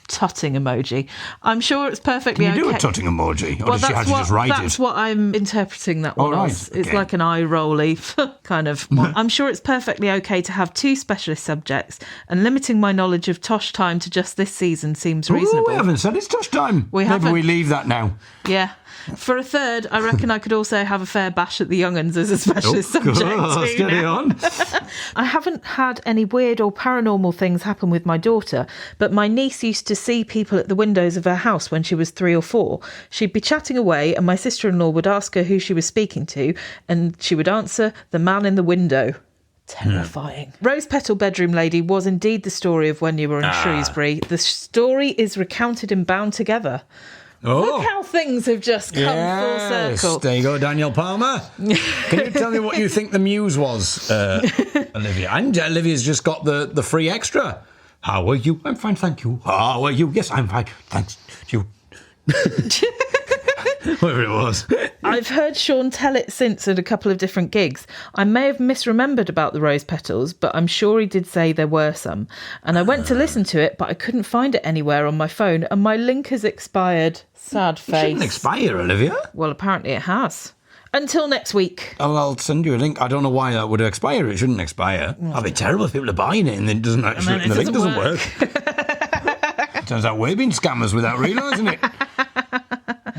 [SPEAKER 2] Tutting emoji. I'm sure it's perfectly okay.
[SPEAKER 1] Can you do a tutting emoji? Or did she actually just write it?
[SPEAKER 2] That's what I'm interpreting that one as.
[SPEAKER 1] Okay.
[SPEAKER 2] It's like an eye-rolly kind of one. I'm sure it's perfectly okay to have 2 specialist subjects, and limiting my knowledge of Tosh time to just this season seems reasonable.
[SPEAKER 1] We haven't said it's Tosh time.
[SPEAKER 2] Haven't.
[SPEAKER 1] We leave that now.
[SPEAKER 2] Yeah. For a third, I reckon I could also have a fair bash at the young'uns as a specialist subject.
[SPEAKER 1] Steady on.
[SPEAKER 2] I haven't had any weird or paranormal things happen with my daughter, but my niece used to see people at the windows of her house when she was 3 or 4. She'd be chatting away, and my sister-in-law would ask her who she was speaking to, and she would answer, "The man in the window." Terrifying. Rose Petal Bedroom Lady was indeed the story of when you were in Shrewsbury. The story is recounted in Bound Together. Look how things have just come full circle.
[SPEAKER 1] There you go, Daniel Palmer. Can you tell me what you think the muse was, Olivia? And Olivia's just got the free extra. How are you? I'm fine, thank you. How are you? Yes, I'm fine. Thanks. You. Whatever it was.
[SPEAKER 2] I've heard Sean tell it since at a couple of different gigs. I may have misremembered about the rose petals, but I'm sure he did say there were some. And I went to listen to it, but I couldn't find it anywhere on my phone, and my link has expired. Sad face.
[SPEAKER 1] It shouldn't expire, Olivia.
[SPEAKER 2] Well, apparently it has. Until next week.
[SPEAKER 1] Oh, I'll send you a link. I don't know why that would expire. It shouldn't expire. That'd be terrible if people are buying it and then the link doesn't work. Turns out we've been scammers without realising it.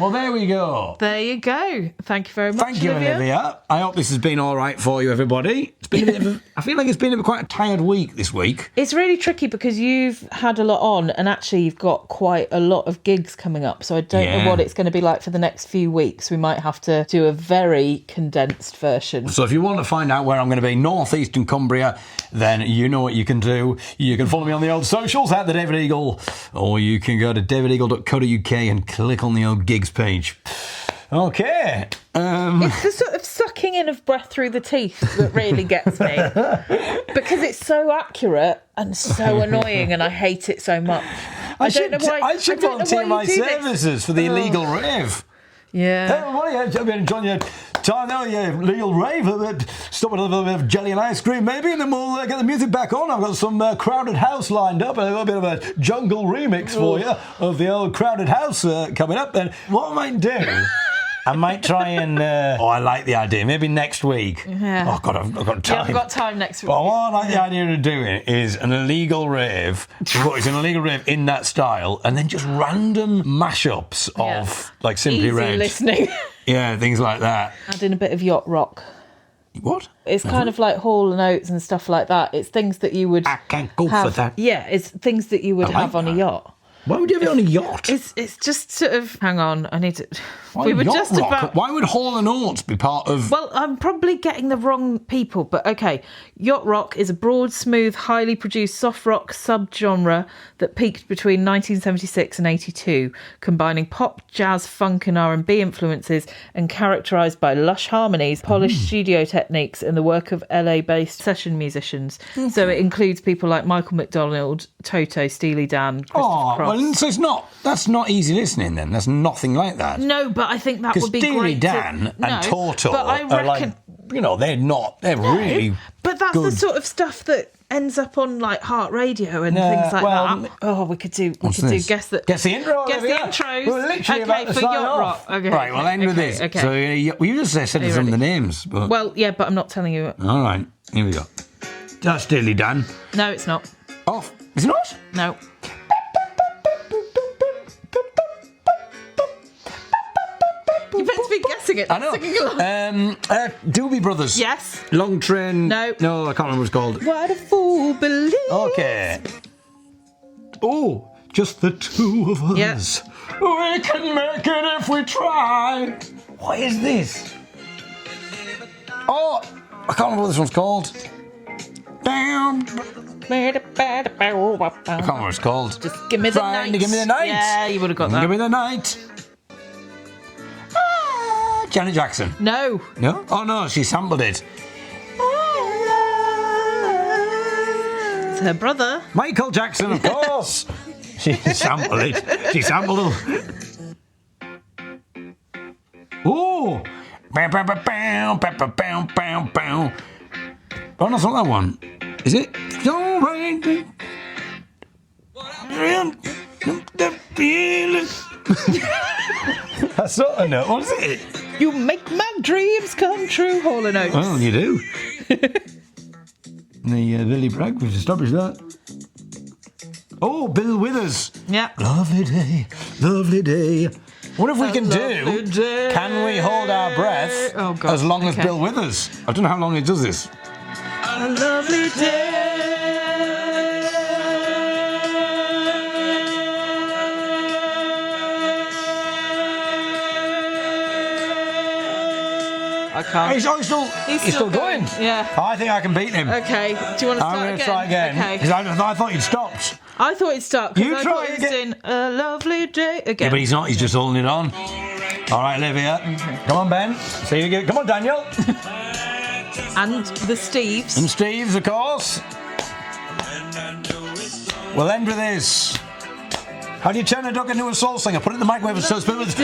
[SPEAKER 1] Well, there we go.
[SPEAKER 2] There you go. Thank you very much,
[SPEAKER 1] Thank you, Olivia. I hope this has been all right for you, everybody. It's been a bit of I feel like it's been quite a tired week this week.
[SPEAKER 2] It's really tricky because you've had a lot on and actually you've got quite a lot of gigs coming up. So I don't know what it's going to be like for the next few weeks. We might have to do a very condensed version.
[SPEAKER 1] So if you want to find out where I'm going to be, North Eastern Cumbria, then you know what you can do. You can follow me on the old socials at the David Eagle, or you can go to davideagle.co.uk and click on the old gigs page. Okay.
[SPEAKER 2] It's the sort of sucking in of breath through the teeth that really gets me. Because it's so accurate and so annoying and I hate it so much. I don't know why.
[SPEAKER 1] I should volunteer my services for the illegal rave.
[SPEAKER 2] Yeah.
[SPEAKER 1] Hey, everybody, I've been enjoying your time now, your legal rave. Stop with a little bit of jelly and ice cream, maybe, and then we'll get the music back on. I've got some Crowded House lined up, and a little bit of a jungle remix for you of the old Crowded House coming up. And what I might do... I might try and... I like the idea. Maybe next week.
[SPEAKER 2] Yeah.
[SPEAKER 1] Oh, God, I've got time.
[SPEAKER 2] You haven't got time next week.
[SPEAKER 1] But what I like the idea of doing is an illegal rave. It's an illegal rave in that style, and then just random mashups of, like, Simply
[SPEAKER 2] Easy
[SPEAKER 1] Red.
[SPEAKER 2] listening.
[SPEAKER 1] Yeah, things like that.
[SPEAKER 2] Adding a bit of yacht rock.
[SPEAKER 1] What?
[SPEAKER 2] It's kind of like Hall and Oates and stuff like that. It's things that you would
[SPEAKER 1] I can't go
[SPEAKER 2] have,
[SPEAKER 1] for that.
[SPEAKER 2] Yeah, it's things that you would
[SPEAKER 1] I like
[SPEAKER 2] have on a
[SPEAKER 1] that.
[SPEAKER 2] yacht.
[SPEAKER 1] Why would you have it on a yacht?
[SPEAKER 2] It's just sort of... Hang on, I need to...
[SPEAKER 1] Why
[SPEAKER 2] we were
[SPEAKER 1] yacht
[SPEAKER 2] just
[SPEAKER 1] rock?
[SPEAKER 2] about...
[SPEAKER 1] Why would Hall and Oates be part of...
[SPEAKER 2] Well, I'm probably getting the wrong people, but okay. Yacht rock is a broad, smooth, highly produced soft rock subgenre that peaked between 1976 and 82, combining pop, jazz, funk and R&B influences and characterised by lush harmonies, polished studio techniques and the work of LA-based session musicians. So it includes people like Michael McDonald, Toto, Steely Dan, Christopher Cross.
[SPEAKER 1] Well, so that's not easy listening then. That's nothing like that.
[SPEAKER 2] No, but I think that
[SPEAKER 1] Because
[SPEAKER 2] would be
[SPEAKER 1] Steely
[SPEAKER 2] great.
[SPEAKER 1] Dan and Toto
[SPEAKER 2] but I
[SPEAKER 1] are
[SPEAKER 2] reckon,
[SPEAKER 1] like, they're really
[SPEAKER 2] but that's
[SPEAKER 1] good.
[SPEAKER 2] the sort of stuff that ends up on like Heart Radio and things like that. Oh, we could do
[SPEAKER 1] this?
[SPEAKER 2] guess the
[SPEAKER 1] intro.
[SPEAKER 2] Guess the
[SPEAKER 1] Olivia.
[SPEAKER 2] intros.
[SPEAKER 1] We're literally about to
[SPEAKER 2] for
[SPEAKER 1] sign
[SPEAKER 2] Yacht
[SPEAKER 1] off.
[SPEAKER 2] Rock. Okay.
[SPEAKER 1] Right, we'll end with this.
[SPEAKER 2] Okay.
[SPEAKER 1] So you just said some
[SPEAKER 2] ready?
[SPEAKER 1] of the names. But...
[SPEAKER 2] Well, yeah, but I'm not telling you.
[SPEAKER 1] All right, here we go. That's Steely Dan.
[SPEAKER 2] No, it's not.
[SPEAKER 1] Off. Is it not?
[SPEAKER 2] No. You're meant to be guessing it.
[SPEAKER 1] I know.
[SPEAKER 2] Singing along.
[SPEAKER 1] Doobie Brothers.
[SPEAKER 2] Yes.
[SPEAKER 1] Long Train.
[SPEAKER 2] No.
[SPEAKER 1] I can't remember what it's called.
[SPEAKER 2] What a fool believes.
[SPEAKER 1] Okay. Oh, just the two of us. We can make it if we try. What is this? Oh, I can't remember what this one's called. Damn. I can't remember what it's called.
[SPEAKER 2] Just give me the
[SPEAKER 1] Trying
[SPEAKER 2] night.
[SPEAKER 1] to give me the night.
[SPEAKER 2] Yeah, you would have got that.
[SPEAKER 1] Give me the night. Janet Jackson.
[SPEAKER 2] No.
[SPEAKER 1] No? Oh no, she sampled it.
[SPEAKER 2] It's her brother.
[SPEAKER 1] Michael Jackson, of course. She sampled it. She sampled it. Oh! Oh, no, it's not that one. Is it? I sort of know. What is it?
[SPEAKER 2] You make my dreams come true, Hall and Oates.
[SPEAKER 1] Well, you do. The Billy Bragg, we've established that. Oh, Bill Withers.
[SPEAKER 2] Yeah.
[SPEAKER 1] Lovely day, lovely day. What if we can
[SPEAKER 2] lovely
[SPEAKER 1] do?
[SPEAKER 2] day.
[SPEAKER 1] Can we hold our breath
[SPEAKER 2] Oh, God.
[SPEAKER 1] as long as
[SPEAKER 2] Okay.
[SPEAKER 1] Bill Withers? I don't know how long he does this.
[SPEAKER 2] A lovely day. I can't.
[SPEAKER 1] He's still going.
[SPEAKER 2] Yeah.
[SPEAKER 1] I think I can beat him.
[SPEAKER 2] Okay. Do you want to start
[SPEAKER 1] I'm going
[SPEAKER 2] again?
[SPEAKER 1] to try again.
[SPEAKER 2] Okay.
[SPEAKER 1] Because I thought you'd stopped.
[SPEAKER 2] I thought he'd start.
[SPEAKER 1] You
[SPEAKER 2] I
[SPEAKER 1] try
[SPEAKER 2] thought he was
[SPEAKER 1] again.
[SPEAKER 2] doing a lovely day again.
[SPEAKER 1] Yeah, but he's not. He's just holding it on. All right, Olivia. Come on, Ben. See you again. Come on, Daniel.
[SPEAKER 2] And the Steves.
[SPEAKER 1] And Steve's, of course. We'll end with this. How do you turn a duck into a soul singer? Put it in the microwave so it's filled with...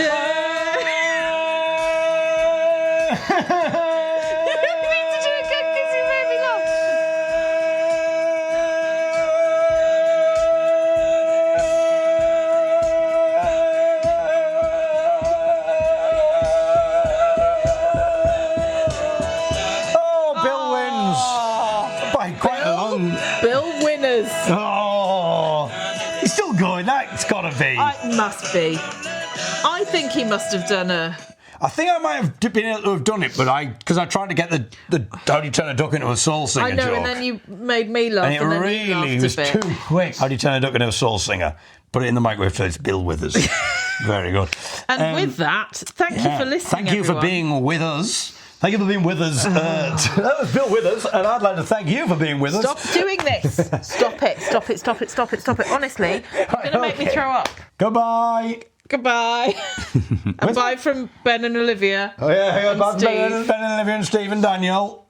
[SPEAKER 2] Bill Winners.
[SPEAKER 1] Oh, he's still going. That's got to be.
[SPEAKER 2] It must be. I think he must have done a...
[SPEAKER 1] I think I might have been able to have done it, but because I tried to get the how do you turn a duck into a soul singer
[SPEAKER 2] I know,
[SPEAKER 1] joke.
[SPEAKER 2] and then you made me laugh,
[SPEAKER 1] And it
[SPEAKER 2] then you
[SPEAKER 1] really
[SPEAKER 2] laughed
[SPEAKER 1] was
[SPEAKER 2] a bit.
[SPEAKER 1] too quick. How do you turn a duck into a soul singer? Put it in the microwave till it's Bill Withers. Very good.
[SPEAKER 2] And with that, thank you for listening,
[SPEAKER 1] Thank you
[SPEAKER 2] everyone.
[SPEAKER 1] for being with us. Thank you for being with us. That was Bill Withers, and I'd like to thank you for being with us.
[SPEAKER 2] Stop doing this. Stop it. Stop it. Stop it. Stop it. Stop it. Honestly, you're going to make me throw up.
[SPEAKER 1] Goodbye.
[SPEAKER 2] Goodbye. And bye from Ben and Olivia.
[SPEAKER 1] Oh, yeah, hang on.
[SPEAKER 2] And
[SPEAKER 1] Bye,
[SPEAKER 2] Steve.
[SPEAKER 1] Ben and Olivia and Steve and Daniel.